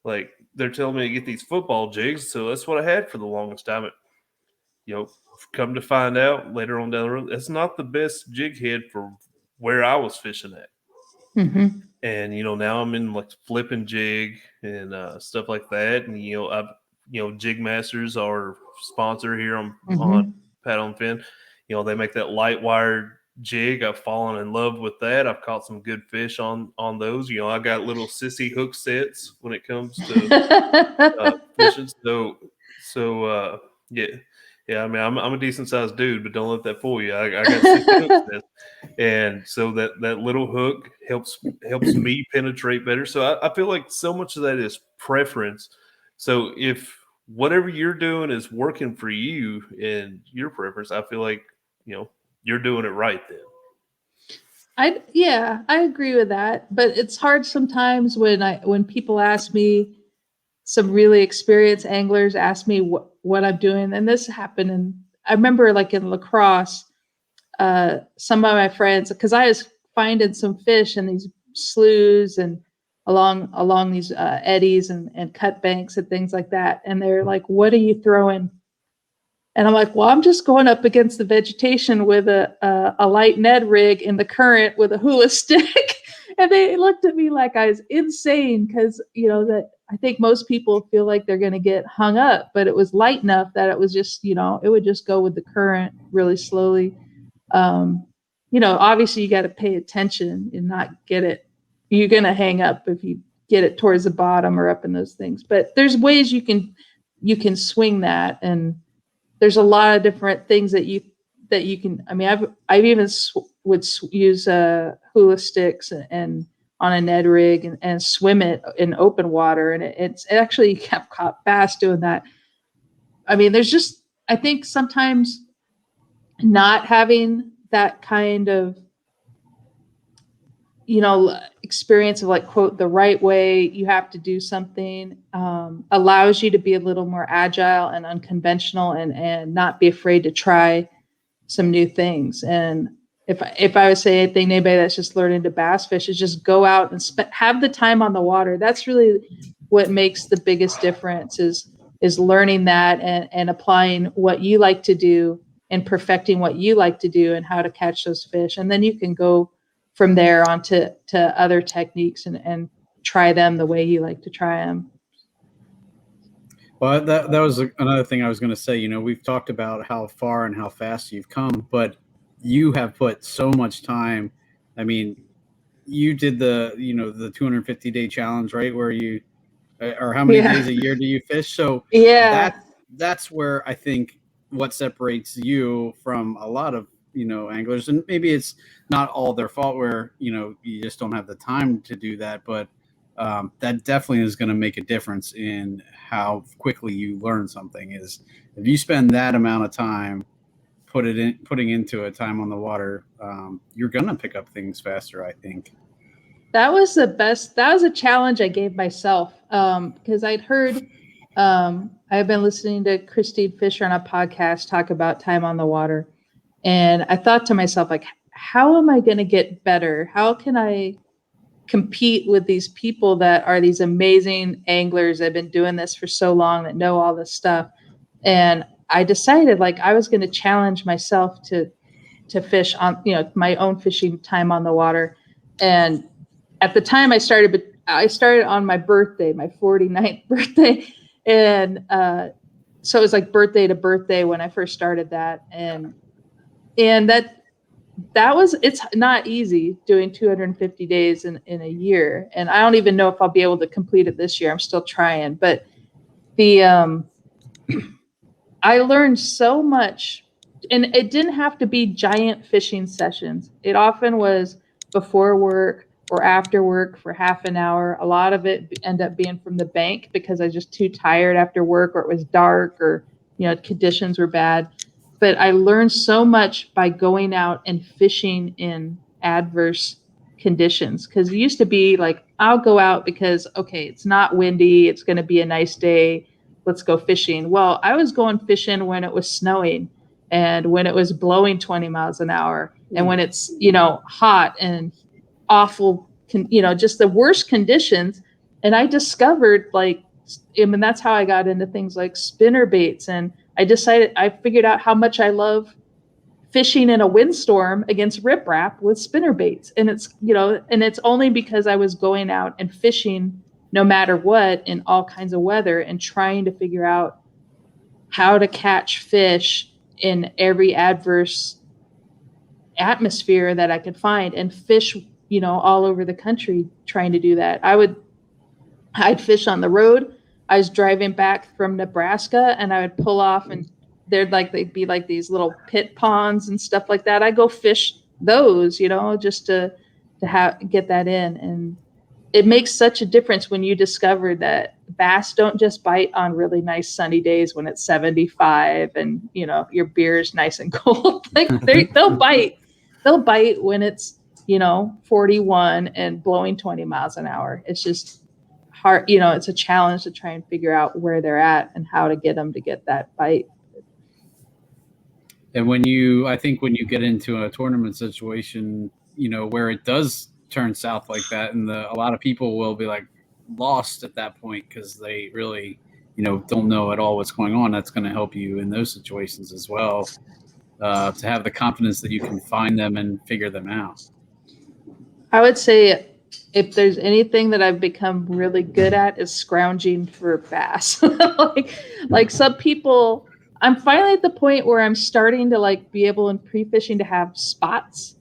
like they're telling me to get these football jigs, so that's what I had for the longest time. Come to find out later on down the road, that's not the best jig head for where I was fishing at. Mm-hmm. And now I'm in like flipping jig and stuff like that. And Jig Masters, our sponsor here on Paddle and Fin, they make that light wired jig. I've fallen in love with that. I've caught some good fish on those. I got little sissy hook sets when it comes to fishing. So yeah. I mean, I'm a decent sized dude, but don't let that fool you. I got sissy hook sets, and so that little hook helps me penetrate better. So I feel like so much of that is preference. So if whatever you're doing is working for you and your preference, I feel like, you're doing it right then. I agree with that, but it's hard sometimes when people ask me, some really experienced anglers ask me what I'm doing, and this happened, and I remember like in lacrosse, some of my friends, because I was finding some fish in these sloughs and along these eddies and cut banks and things like that, and they're like, "What are you throwing?" And I'm like, well, I'm just going up against the vegetation with a light Ned rig in the current with a hula stick. And they looked at me like I was insane because, that I think most people feel like they're going to get hung up, but it was light enough that it was just, it would just go with the current really slowly. Obviously you got to pay attention and not get it. You're going to hang up if you get it towards the bottom or up in those things. But there's ways you can swing that, and there's a lot of different things that you can. I mean, I've even would use hula sticks and on a Ned rig and swim it in open water, and it actually kept caught bass doing that. I mean, I think sometimes not having that kind of experience of like, quote, the right way you have to do something allows you to be a little more agile and unconventional and not be afraid to try some new things. And if I would say anything, anybody that's just learning to bass fish, is just go out and have the time on the water. That's really what makes the biggest difference is learning that and applying what you like to do and perfecting what you like to do and how to catch those fish. And then you can go from there on to other techniques and try them the way you like to try them. Well, that was another thing I was going to say. We've talked about how far and how fast you've come, but you have put so much time. I mean, you did the 250-day challenge, right? Where or how many days a year do you fish? So that's where I think what separates you from a lot of anglers, and maybe it's not all their fault where you just don't have the time to do that, but that definitely is going to make a difference in how quickly you learn something. Is if you spend that amount of time putting into a time on the water, you're going to pick up things faster, I think. That was the best. That was a challenge I gave myself because I'd heard I've been listening to Christine Fisher on a podcast talk about time on the water. And I thought to myself, like, how am I going to get better? How can I compete with these people that are these amazing anglers that have been doing this for so long, that know all this stuff? And I decided like I was going to challenge myself to fish on, my own fishing time on the water. And at the time I started on my birthday, my 49th birthday. And so it was like birthday to birthday when I first started that. And it's not easy doing 250 days in a year. And I don't even know if I'll be able to complete it this year. I'm still trying, but I learned so much, and it didn't have to be giant fishing sessions. It often was before work or after work for half an hour. A lot of it ended up being from the bank because I was just too tired after work, or it was dark, or, conditions were bad. But I learned so much by going out and fishing in adverse conditions. Because it used to be like, I'll go out because, okay, it's not windy, it's going to be a nice day, let's go fishing. Well, I was going fishing when it was snowing and when it was blowing 20 miles an hour and when it's, hot and awful, just the worst conditions. And I discovered that's how I got into things like spinner baits. And I figured out how much I love fishing in a windstorm against riprap with spinner baits. And it's only because I was going out and fishing no matter what in all kinds of weather and trying to figure out how to catch fish in every adverse atmosphere that I could find and fish, all over the country trying to do that. I'd fish on the road. I was driving back from Nebraska and I would pull off and they'd be like these little pit ponds and stuff like that. I go fish those, just to get that in. And it makes such a difference when you discover that bass don't just bite on really nice sunny days when it's 75 and your beer is nice and cold. Like they'll bite when it's 41 and blowing 20 miles an hour. It's just hard. It's a challenge to try and figure out where they're at and how to get them to get that bite. And I think when you get into a tournament situation, where it does turn south like that, and a lot of people will be like lost at that point because they really, don't know at all what's going on. That's going to help you in those situations as well, to have the confidence that you can find them and figure them out. I would say if there's anything that I've become really good at is scrounging for bass. like some people, I'm finally at the point where I'm starting to be able in pre-fishing to have spots,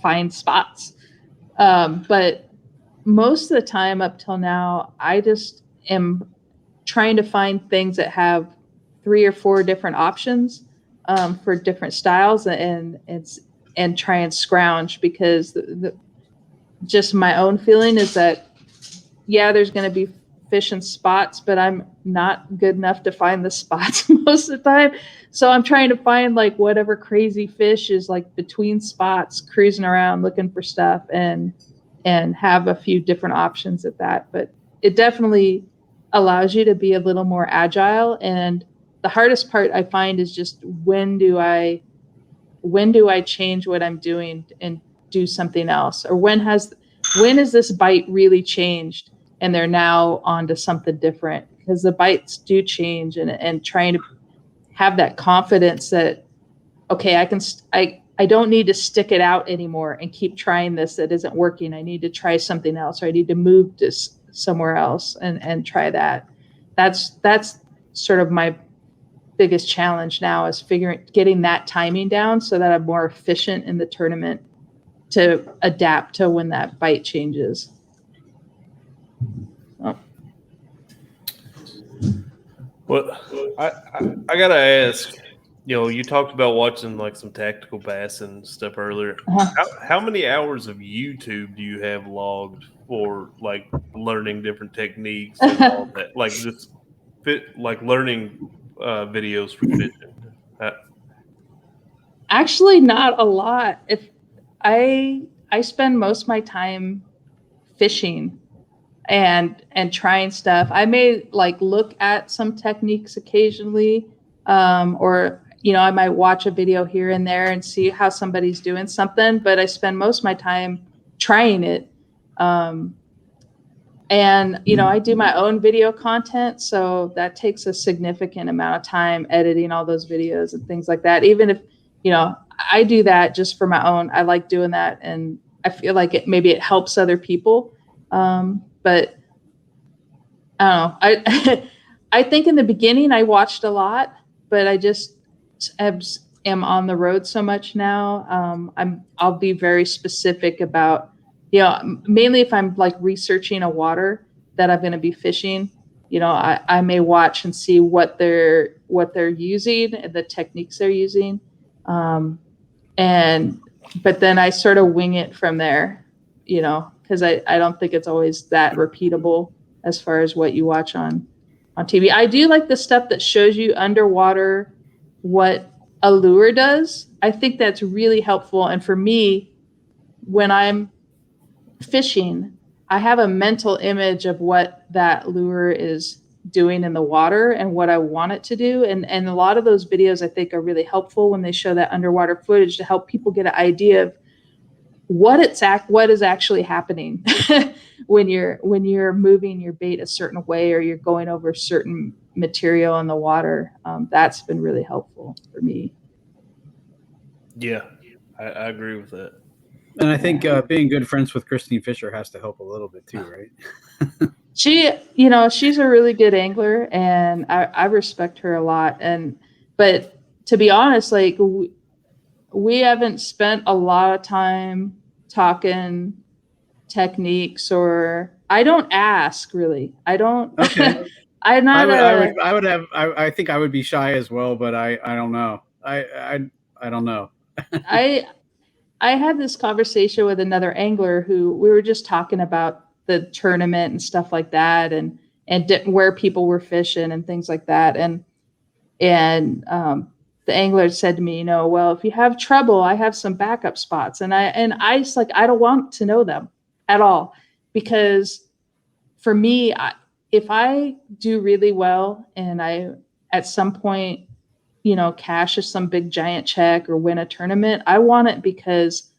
find spots. But most of the time up till now, I just am trying to find things that have 3 or 4 different options for different styles and try and scrounge, because just my own feeling is that, there's going to be fish in spots, but I'm not good enough to find the spots most of the time. So I'm trying to find whatever crazy fish is between spots, cruising around looking for stuff and have a few different options at that. But it definitely allows you to be a little more agile. And the hardest part I find is just when do I change what I'm doing and do something else? Or when is this bite really changed and they're now onto something different? Because the bites do change, and trying to have that confidence that, okay, I don't need to stick it out anymore and keep trying this that isn't working. I need to try something else, or I need to move to somewhere else and try that. That's sort of my biggest challenge now, is getting that timing down so that I'm more efficient in the tournament to adapt to when that bite changes. Oh. Well, I gotta ask. You talked about watching some tactical bass and stuff earlier. How many hours of YouTube do you have logged for learning different techniques and all that? Learning videos for fishing. Actually, not a lot. If I spend most of my time fishing and trying stuff. I may look at some techniques occasionally, or I might watch a video here and there and see how somebody's doing something, but I spend most of my time trying it. And I do my own video content, so that takes a significant amount of time editing all those videos and things like that. Even if I do that just for my own, I like doing that, and I feel like maybe it helps other people. But I don't know. I think in the beginning I watched a lot, but I just am on the road so much now. I'll be very specific about, mainly if I'm researching a water that I'm going to be fishing, I may watch and see what they're using and the techniques they're using. But then I sort of wing it from there, because I don't think it's always that repeatable as far as what you watch on TV. I do like the stuff that shows you underwater what a lure does. I think that's really helpful. And for me, when I'm fishing, I have a mental image of what that lure is doing in the water and what I want it to do. And a lot of those videos I think are really helpful when they show that underwater footage to help people get an idea of what is actually happening when you're moving your bait a certain way or you're going over certain material in the water. That's been really helpful for me. Yeah, I agree with that. And I think being good friends with Christine Fisher has to help a little bit too, right? She's a really good angler, and I respect her a lot. But to be honest, we haven't spent a lot of time talking techniques, or I don't ask really. I don't. Okay. I'm not. I think I would be shy as well, but I don't know. I don't know. I had this conversation with another angler who we were just talking about the tournament and stuff like that, and where people were fishing and things like that. And the angler said to me, well, if you have trouble, I have some backup spots. And I just like, I don't want to know them at all, because for me, if I do really well and I, at some point, cash some big giant check or win a tournament, I want it because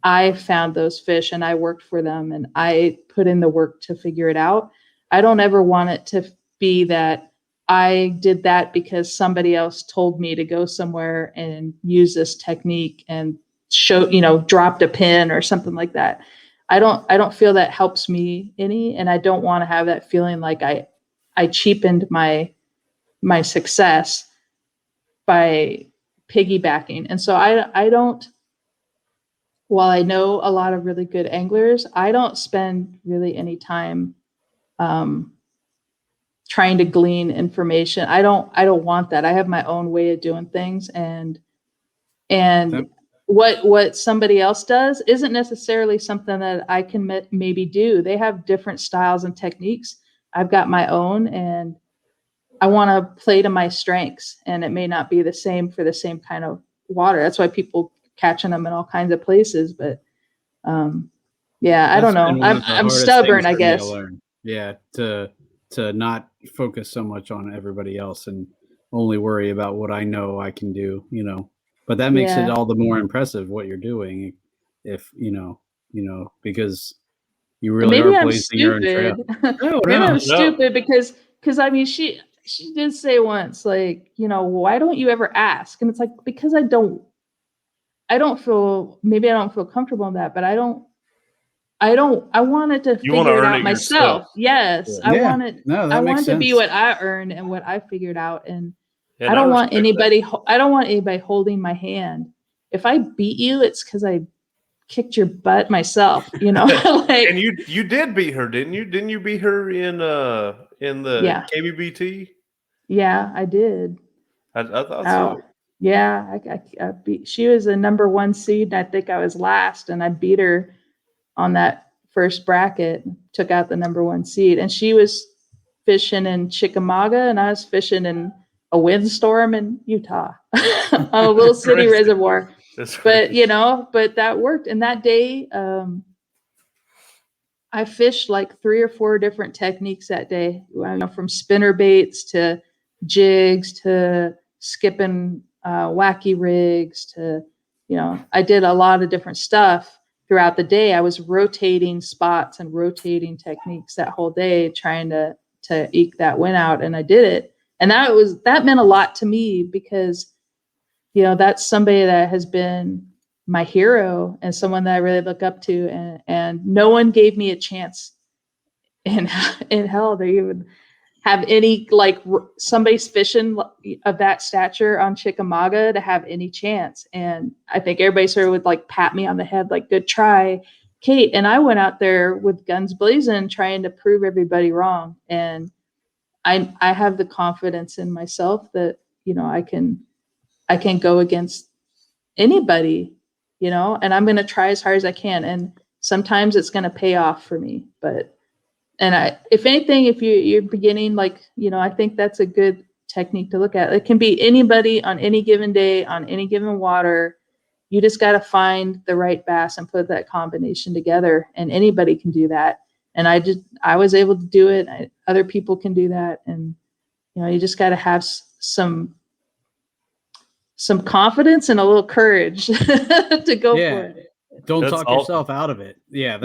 I found those fish and I worked for them and I put in the work to figure it out. I don't ever want it to be that I did that because somebody else told me to go somewhere and use this technique and dropped a pin or something like that. I don't feel that helps me any, and I don't want to have that feeling like I cheapened my success by piggybacking. And so I don't, while I know a lot of really good anglers, I don't spend really any time trying to glean information. I don't want that. I have my own way of doing things, and what somebody else does isn't necessarily something that I can maybe do. They have different styles and techniques. I've got my own, and I want to play to my strengths, and it may not be the same for the same kind of water. That's why people catching them in all kinds of places. But I don't know. I'm stubborn, I guess. Yeah, to not focus so much on everybody else and only worry about what I know I can do, But that makes it all the more impressive what you're doing, if because you really are blazing your own trail. Maybe I'm stupid because I mean she did say once, like, why don't you ever ask? And it's like, because I don't feel comfortable in that, but I wanted to figure it out myself. Yes. Yeah. I want it to be what I earned and what I figured out. And I don't want anybody holding my hand. If I beat you, it's because I kicked your butt myself, like, and you did beat her, didn't you? Didn't you beat her in the KBBT? Yeah, I did. I thought so. Yeah, I beat. She was a number 1 seed, and I think I was last, and I beat her on that first bracket. Took out the number 1 seed, and she was fishing in Chickamauga, and I was fishing in a windstorm in Utah on a little city reservoir. But but that worked. And that day, I fished like 3 or 4 different techniques that day, from spinner baits to jigs to skipping wacky rigs to, I did a lot of different stuff throughout the day. I was rotating spots and rotating techniques that whole day, trying to eke that win out. And I did it. And that meant a lot to me because, that's somebody that has been my hero and someone that I really look up to. And no one gave me a chance in hell to even have any, like, somebody's fishing of that stature on Chickamauga to have any chance. And I think everybody sort of would like pat me on the head, like, good try, Kate. And I went out there with guns blazing, trying to prove everybody wrong. And I have the confidence in myself that, I can go against anybody, and I'm going to try as hard as I can. And sometimes it's going to pay off for me, if anything, if you're beginning, like, I think that's a good technique to look at. It can be anybody on any given day, on any given water. You just got to find the right bass and put that combination together, and anybody can do that. And I was able to do it. Other people can do that. And, you just got to have some confidence and a little courage to go for it. Don't talk yourself out of it. Yeah.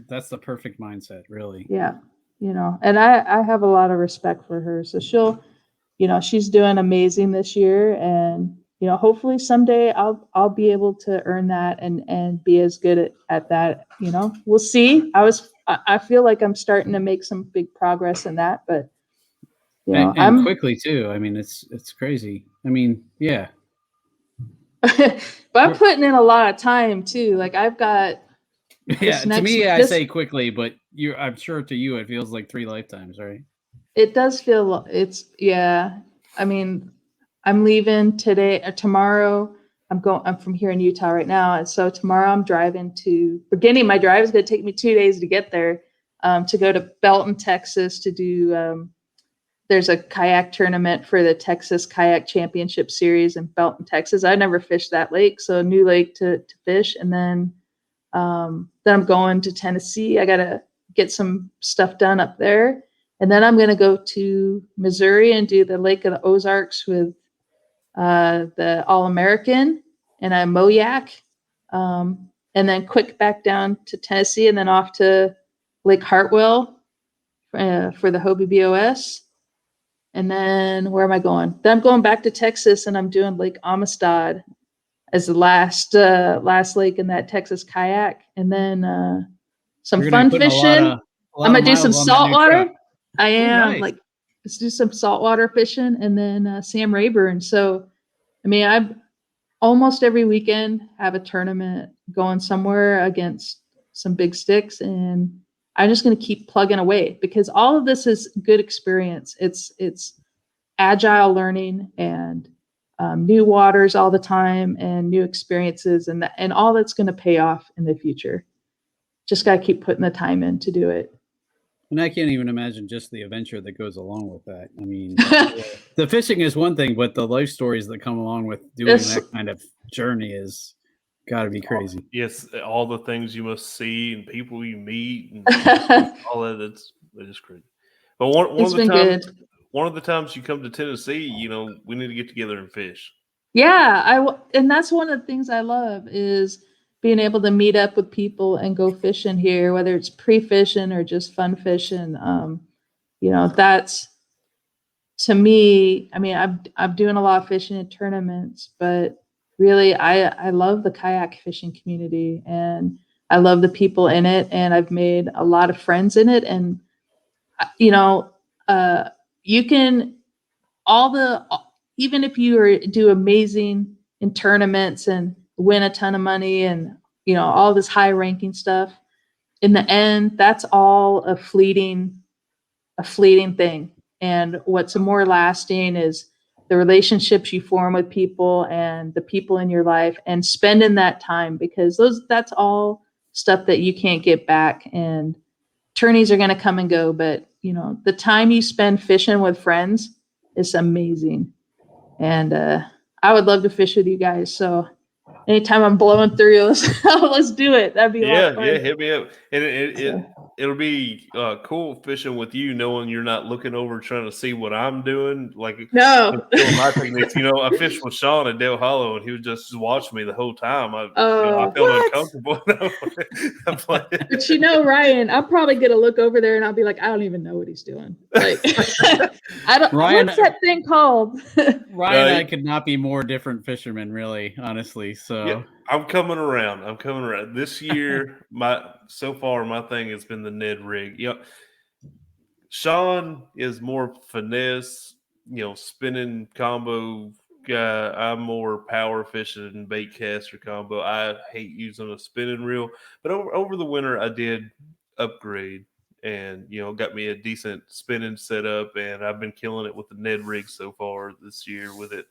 That's the perfect mindset, really. Yeah. And I have a lot of respect for her. So she's doing amazing this year. And, hopefully someday I'll be able to earn that and be as good at that. We'll see. I feel like I'm starting to make some big progress in that, but and quickly too. I mean, it's crazy. I mean, yeah. But I'm putting in a lot of time too. Like, I've got. To me, I say quickly, but I'm sure to you it feels like 3 lifetimes, right? It does feel. I mean, I'm leaving tomorrow I'm from here in Utah right now. And so tomorrow I'm driving to beginning. My drive is going to take me 2 days to get there, to go to Belton, Texas to do, there's a kayak tournament for the Texas Kayak Championship Series in Belton, Texas. I never fished that lake, so a new lake to fish. And then I'm going to Tennessee. I got to get some stuff done up there. And then I'm going to go to Missouri and do the Lake of the Ozarks with the All-American and a Moyak. And then quick back down to Tennessee and then off to Lake Hartwell for the Hobie BOS. And then where am I going? Then I'm going back to Texas and I'm doing Lake Amistad as the last lake in that Texas kayak. And then some fun fishing. I'm going to do some saltwater. I am. Nice. Like, let's do some saltwater fishing and then Sam Rayburn. So, I mean, I've almost every weekend have a tournament going somewhere against some big sticks, and I'm just going to keep plugging away because all of this is good experience. It's agile learning and new waters all the time and new experiences, and all that's going to pay off in the future. Just got to keep putting the time in to do it. And I can't even imagine just the adventure that goes along with that. I mean, the fishing is one thing, but the life stories that come along with doing that kind of journey is got to be crazy. Yes, all the things you must see and people you meet and all that. That is crazy. But one of the times you come to Tennessee, you know, we need to get together and fish. Yeah, and that's one of the things I love is being able to meet up with people and go fishing here, whether it's pre-fishing or just fun fishing. You know, that's, to me, I mean, I'm doing a lot of fishing in tournaments, but really I love the kayak fishing community and I love the people in it. And I've made a lot of friends in it. And, you know, you can, even if you do amazing in tournaments and win a ton of money and, you know, all this high ranking stuff, in the end, that's all a fleeting thing. And what's more lasting is the relationships you form with people and the people in your life and spending that time, because that's all stuff that you can't get back. And tourneys are going to come and go, but you know, the time you spend fishing with friends is amazing. And I would love to fish with you guys. So anytime I'm blowing through, let's do it. That'd be a lot of fun. Yeah, hit me up. And it'll be cool fishing with you, knowing you're not looking over trying to see what I'm doing. Like, no, my techniques. You know, I fished with Sean at Dale Hollow, and he would just watch me the whole time. I felt uncomfortable. But you know, Ryan, I'm probably gonna look over there and I'll be like, I don't even know what he's doing. Like, I don't. Ryan, what's that thing called? Ryan and I could not be more different fishermen, really, honestly. So yeah, I'm coming around. This year, so far my thing has been the Ned rig. You know, Sean is more finesse, you know, spinning combo guy. I'm more power fishing and bait caster combo. I hate using a spinning reel, but over the winter I did upgrade and, you know, got me a decent spinning setup, and I've been killing it with the Ned rig so far this year with it.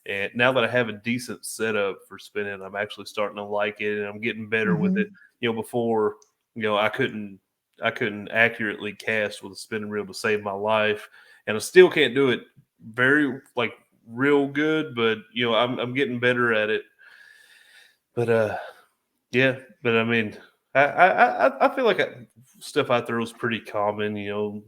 And now that I have a decent setup for spinning, I'm actually starting to like it, and I'm getting better with it. You know, before, you know, I couldn't accurately cast with a spinning reel to save my life, and I still can't do it very real good. But you know, I'm getting better at it. But yeah. But I mean, I feel like stuff I throw is pretty common. You know,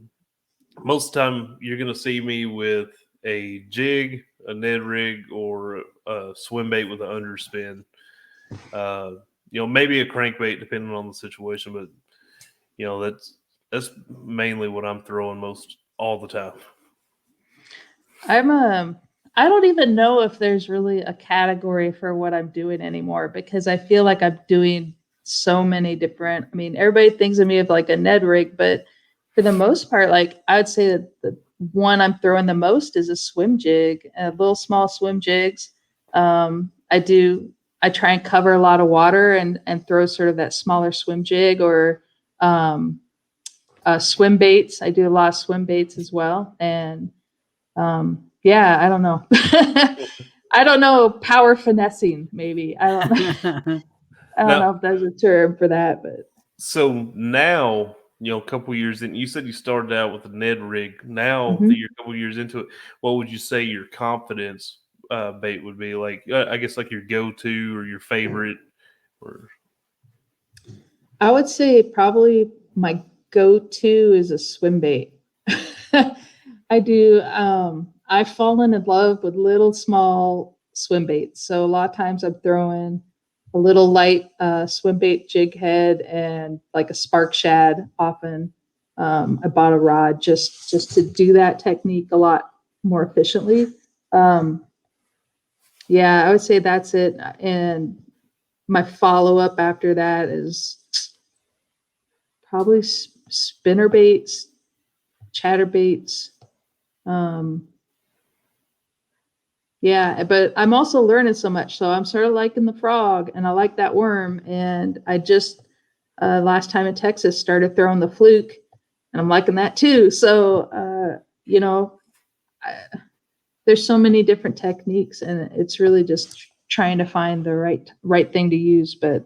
most of the time you're gonna see me with a jig, a Ned rig, or a swim bait with an underspin. You know, maybe a crankbait depending on the situation, but you know, that's mainly what I'm throwing most all the time. I don't even know if there's really a category for what I'm doing anymore, because I feel like I'm doing so many different. I mean, everybody thinks of me of like a Ned rig, but for the most part, like I would say that the one I'm throwing the most is a swim jig, little small swim jigs. I try and cover a lot of water and throw sort of that smaller swim jig or swim baits. I do a lot of swim baits as well. And yeah, I don't know. I don't know, power finessing, maybe. I don't know. I don't know if there's a term for that, but so now, a couple years in, you said you started out with a Ned rig. Now that you're a couple years into it, what would you say your confidence bait would be? Like, I guess like your go-to or your favorite, or I would say probably my go-to is a swim bait. I do. I've fallen in love with little small swim baits. So a lot of times I'm throwing a little light swim bait jig head and like a spark shad often. I bought a rod just to do that technique a lot more efficiently. Yeah, I would say that's it. And my follow-up after that is probably spinner baits, chatter baits. Yeah, but I'm also learning so much. So I'm sort of liking the frog and I like that worm. And I just, last time in Texas, started throwing the fluke and I'm liking that too. So, there's so many different techniques and it's really just trying to find the right thing to use. But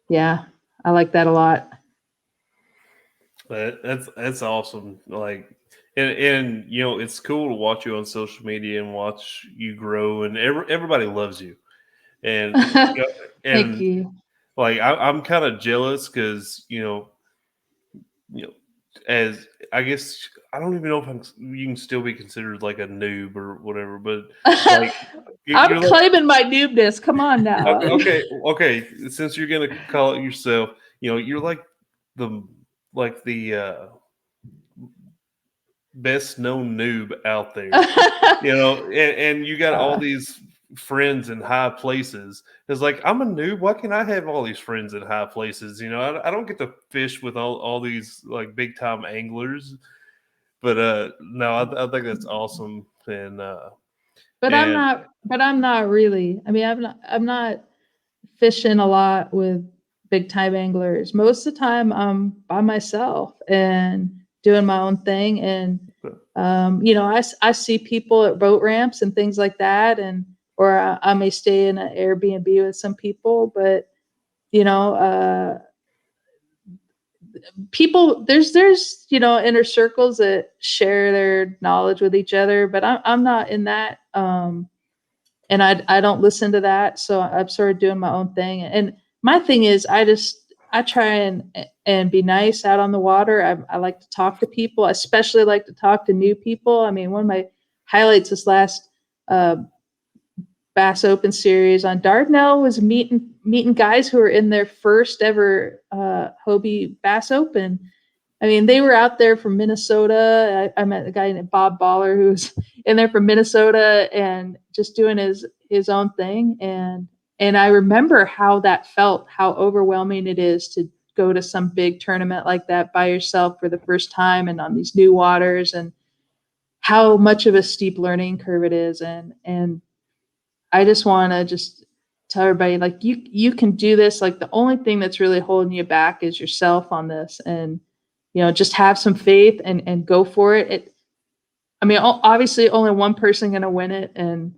yeah, I like that a lot. that's awesome. Like, and it's cool to watch you on social media and watch you grow, and everybody loves you. And Thank you. Like I'm kind of jealous because as I guess I don't even know if you can still be considered like a noob or whatever, but like I'm claiming my noobness. Come on now. Okay. Since you're gonna call it yourself, you're like the best known noob out there. And you got all these friends in high places. It's like, I'm a noob. Why can't I have all these friends in high places? I don't get to fish with all these like big time anglers. But no, I think that's awesome. And but I'm not really. I mean, I'm not fishing a lot with big time anglers. Most of the time I'm by myself and doing my own thing. And I see people at boat ramps and things like that, or I may stay in an Airbnb with some people, but people there's inner circles that share their knowledge with each other, but I'm not in that, and I don't listen to that, so I'm sort of doing my own thing. And my thing is I try and be nice out on the water. I like to talk to people. I especially like to talk to new people. I mean, one of my highlights this last Bass Open series on Dardanelle was meeting guys who were in their first ever Hobie Bass Open. I mean, they were out there from Minnesota. I met a guy named Bob Baller who was in there from Minnesota and just doing his own thing. And I remember how that felt, how overwhelming it is to go to some big tournament like that by yourself for the first time and on these new waters, and how much of a steep learning curve it is. And I just want to just tell everybody, like, you can do this. Like, the only thing that's really holding you back is yourself on this. And, just have some faith and go for it. I mean, obviously only one person going to win it. And,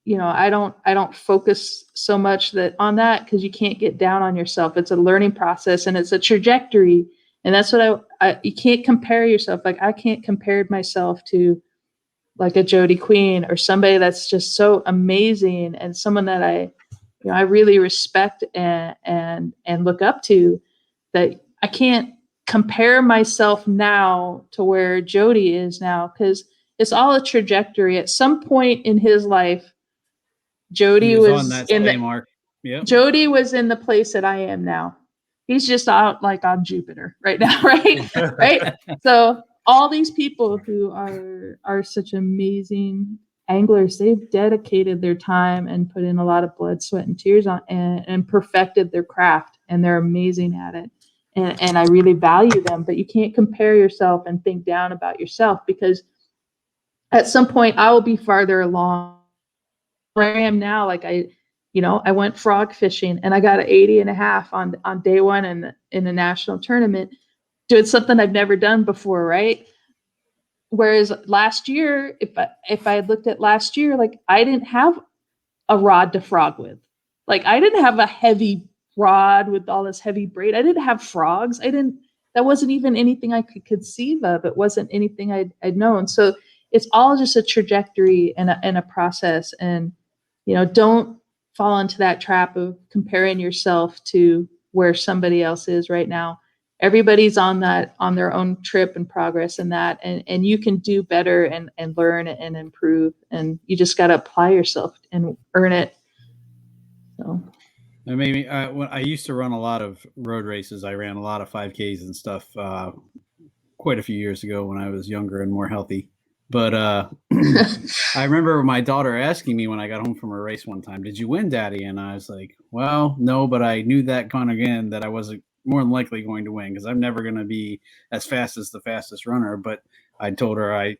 I don't focus so much on that, because you can't get down on yourself. It's a learning process and it's a trajectory. And that's what you can't compare yourself. Like, I can't compare myself to like a Jody Queen or somebody that's just so amazing and someone that I really respect and look up to, that I can't compare myself now to where Jody is now, because it's all a trajectory. At some point in his life, Jody was on that same mark. Yeah. Jody was in the place that I am now. He's just out like on Jupiter right now, right? Right. So all these people who are such amazing anglers, they've dedicated their time and put in a lot of blood, sweat, and tears on and perfected their craft, and they're amazing at it. And I really value them, but you can't compare yourself and think down about yourself, because at some point I will be farther along where I am now. Like I went frog fishing and I got an 80.5 on day one in a national tournament, doing something I've never done before. Right. whereas last year, if I had looked at last year, like I didn't have a rod to frog with. Like I didn't have a heavy rod with all this heavy braid. I didn't have frogs. That wasn't even anything I could conceive of. It wasn't anything I'd known. So it's all just a trajectory and a process. And, don't fall into that trap of comparing yourself to where somebody else is right now. Everybody's on their own trip and progress in that. And you can do better and learn and improve. And you just got to apply yourself and earn it. So. And maybe when I used to run a lot of road races, I ran a lot of 5Ks and stuff quite a few years ago when I was younger and more healthy. But I remember my daughter asking me when I got home from a race one time, "Did you win, Daddy?" And I was like, "Well, no, but I knew that going again that I wasn't more than likely going to win because I'm never going to be as fast as the fastest runner." But I told her I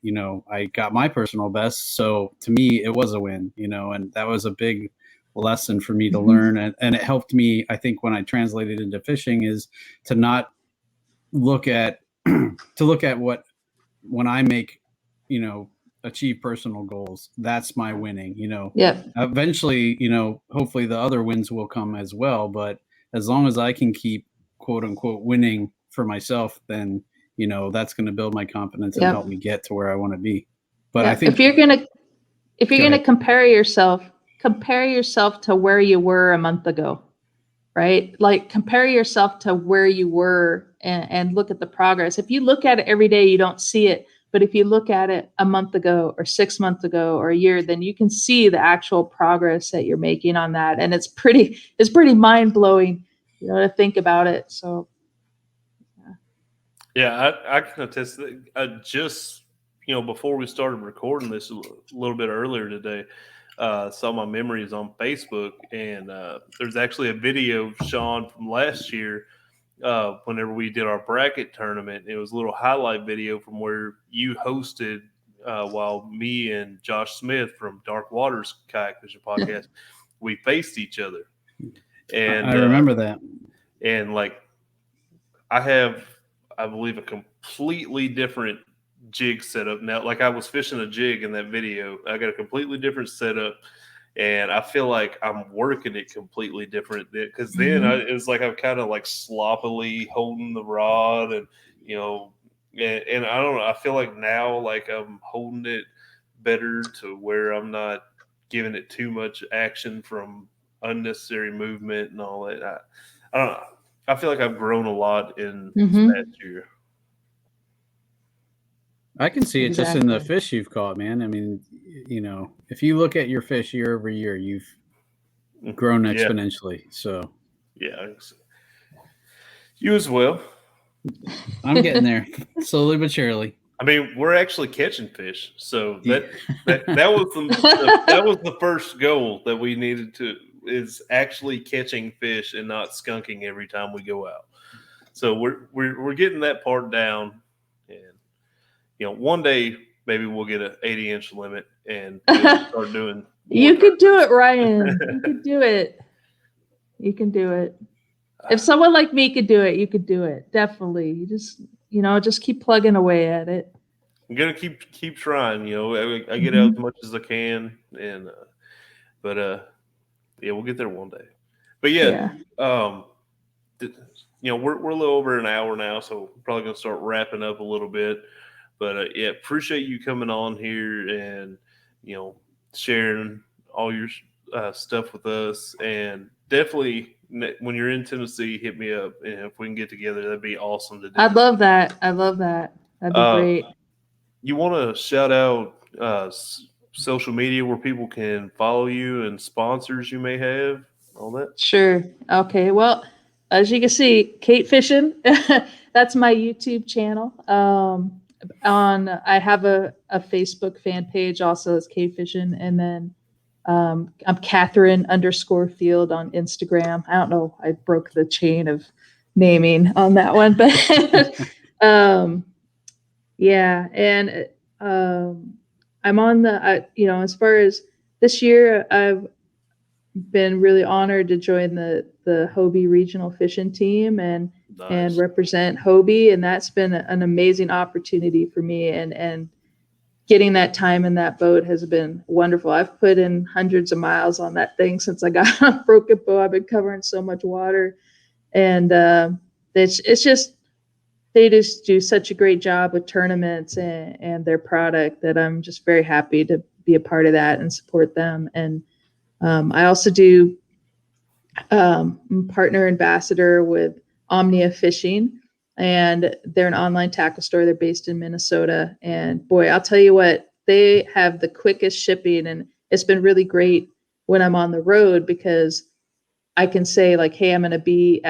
got my personal best, so to me it was a win, and that was a big lesson for me to learn, and it helped me, I think, when I translated into fishing, is to not look at what when I make achieve personal goals, that's my winning. Eventually, hopefully the other wins will come as well, but as long as I can keep quote unquote winning for myself, then that's going to build my confidence and help me get to where I want to be. But I think if you're gonna compare yourself to where you were a month ago, right? Like compare yourself to where you were and look at the progress. If you look at it every day, you don't see it. But if you look at it a month ago or 6 months ago or a year, then you can see the actual progress that you're making on that. And it's pretty mind blowing, to think about it. So. Yeah, I can attest that. Just, before we started recording this a little bit earlier today, saw my memories on Facebook, and there's actually a video of Sean from last year whenever we did our bracket tournament. It was a little highlight video from where you hosted while me and Josh Smith from Dark Waters Kayak Fishing Podcast, we faced each other. And I remember that. And like, I have, I believe, a completely different jig setup now. Like I was fishing a jig in that video. I got a completely different setup, and I feel like I'm working it completely different because then it was like I'm kind of like sloppily holding the rod, and and I don't know. I feel like now like I'm holding it better to where I'm not giving it too much action from unnecessary movement and all that. I don't know. I feel like I've grown a lot in this past year. I can see it just in the fish you've caught, man. I mean, if you look at your fish year over year, you've grown exponentially. So, yeah, you as well. I'm getting there slowly but surely. I mean, we're actually catching fish, so that was the first goal that we needed to is actually catching fish and not skunking every time we go out. So we're getting that part down, and one day maybe we'll get an 80-inch limit and start doing. You could do it, Ryan. You could do it. You can do it. If someone like me could do it, you could do it. Definitely. You just keep plugging away at it. I'm gonna keep trying. I get out as much as I can, and we'll get there one day. But we're a little over an hour now, so we're probably gonna start wrapping up a little bit. But appreciate you coming on here and sharing all your stuff with us, and definitely when you're in Tennessee, hit me up, and if we can get together, that'd be awesome to do. I'd love that. That'd be great. You want to shout out social media where people can follow you and sponsors you may have, all that? Sure. Okay. Well, as you can see, Kate Fishing, that's my YouTube channel. I have a Facebook fan page also as Kate Fishing, and then I'm Katherine_Field on Instagram. I don't know. I broke the chain of naming on that one, but and I'm on the as far as this year, I've been really honored to join the Hobie regional fishing team and represent Hobie, and that's been an amazing opportunity for me, and getting that time in that boat has been wonderful. I've put in hundreds of miles on that thing since I got on Broken Bow. I've been covering so much water, and it's just, they just do such a great job with tournaments and their product that I'm just very happy to be a part of that and support them. And I also do partner ambassador with Omnia Fishing, and they're an online tackle store. They're based in Minnesota. And boy, I'll tell you what, they have the quickest shipping, and it's been really great when I'm on the road, because I can say like, hey, I'm going to be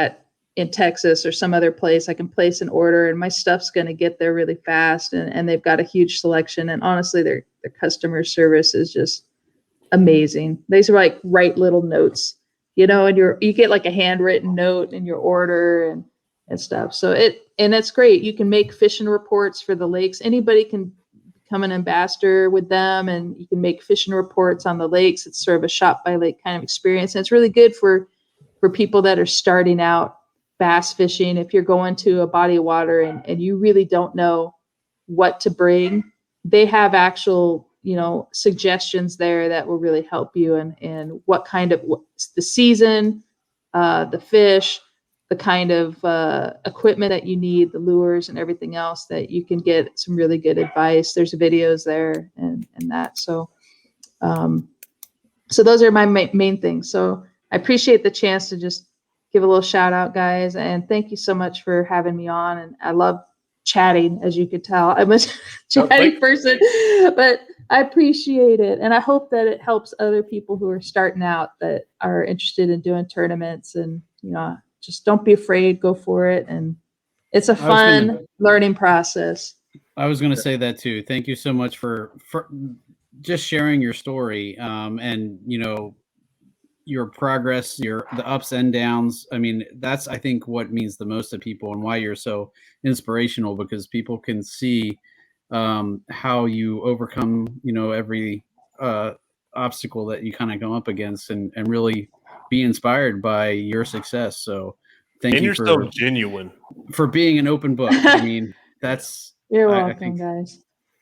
in Texas or some other place. I can place an order and my stuff's going to get there really fast. And they've got a huge selection. And honestly, their customer service is just amazing. They like write little notes, you know, and you get like a handwritten note in your order and stuff. So it's great. You can make fishing reports for the lakes. Anybody can become an ambassador with them, and you can make fishing reports on the lakes. It's sort of a shop by lake kind of experience. And it's really good for people that are starting out bass fishing. If you're going to a body of water and you really don't know what to bring, they have actual, you know, suggestions there that will really help you, and what kind of the season, the fish, the kind of equipment that you need, the lures and everything else, that you can get some really good advice. There's videos there and that. So those are my main things. So I appreciate the chance to just give a little shout out, guys. And thank you so much for having me on. And I love chatting, as you could tell. I'm a chatty person, but I appreciate it. And I hope that it helps other people who are starting out, that are interested in doing tournaments. And, you know, just don't be afraid, go for it. And it's a fun learning process. I was going to say that too. Thank you so much for just sharing your story, and, you know, your progress, the ups and downs. I mean, that's, I think, what means the most to people, and why you're so inspirational, because people can see how you overcome, you know, every obstacle that you kind of come up against, and really be inspired by your success. So thank you. And you're so genuine for being an open book. I mean, that's, you're welcome, guys.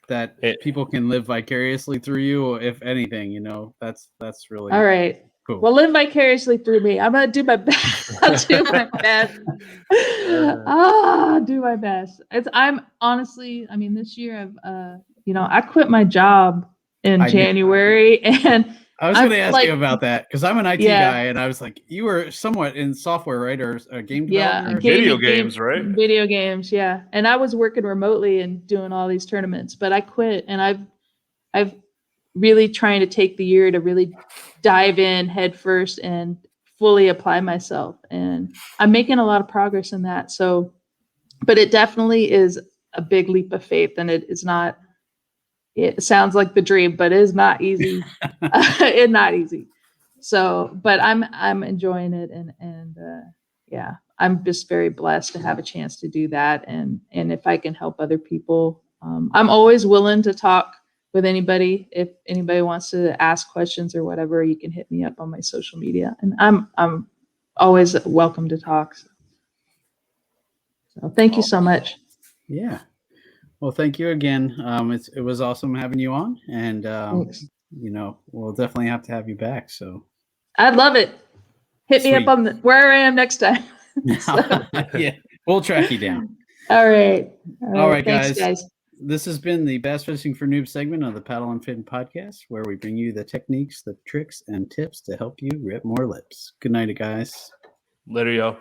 That people can live vicariously through you, if anything, you know, that's really all right. Cool. Well, live vicariously through me. I'm gonna do my best. I'll do my best. Do my best. I'm honestly, I mean, this year I've you know, I quit my job in January, and I was going to ask you about that, because I'm an IT guy, and I was like, you were somewhat in software, right, or a game developer? Video games, right? Video games, yeah. And I was working remotely and doing all these tournaments, but I quit, and I've really trying to take the year to really dive in head first and fully apply myself. And I'm making a lot of progress in that. So, but it definitely is a big leap of faith, and it's not, it sounds like the dream, but it is not easy. It's not easy. So, but I'm enjoying it. And yeah, I'm just very blessed to have a chance to do that. And if I can help other people, I'm always willing to talk with anybody. If anybody wants to ask questions or whatever, you can hit me up on my social media, and I'm always welcome to talk. So thank you so much. Yeah. Well, thank you again. It was awesome having you on, and you know, we'll definitely have to have you back. So I'd love it. Hit me up on where I am next time. Yeah, we'll track you down. All right. All right, thanks, guys. This has been the Bass Fishing for Noobs segment of the Paddle and Fin podcast, where we bring you the techniques, the tricks, and tips to help you rip more lips. Good night, guys. Later, y'all.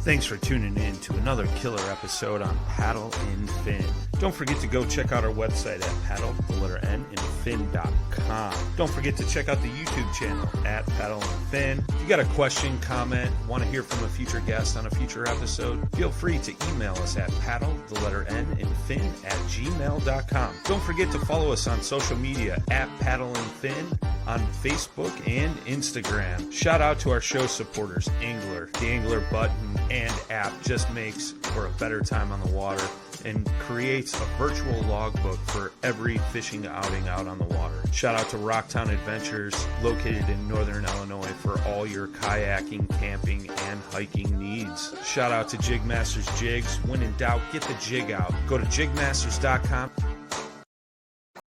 Thanks for tuning in to another killer episode on Paddle and Fin. Don't forget to go check out our website at paddle, the letter N, and fin.com. Don't forget to check out the YouTube channel at Paddle and Fin. If you got a question, comment, want to hear from a future guest on a future episode, feel free to email us at paddle, the letter N, and fin@gmail.com. Don't forget to follow us on social media at Paddle and Fin on Facebook and Instagram. Shout out to our show supporters, Angler. The Angler button and app just makes for a better time on the water and creates a virtual logbook for every fishing outing out on the water. Shout out to Rocktown Adventures, located in northern Illinois, for all your kayaking, camping, and hiking needs. Shout out to Jig Masters Jigs. When in doubt, get the jig out. Go to jigmasters.com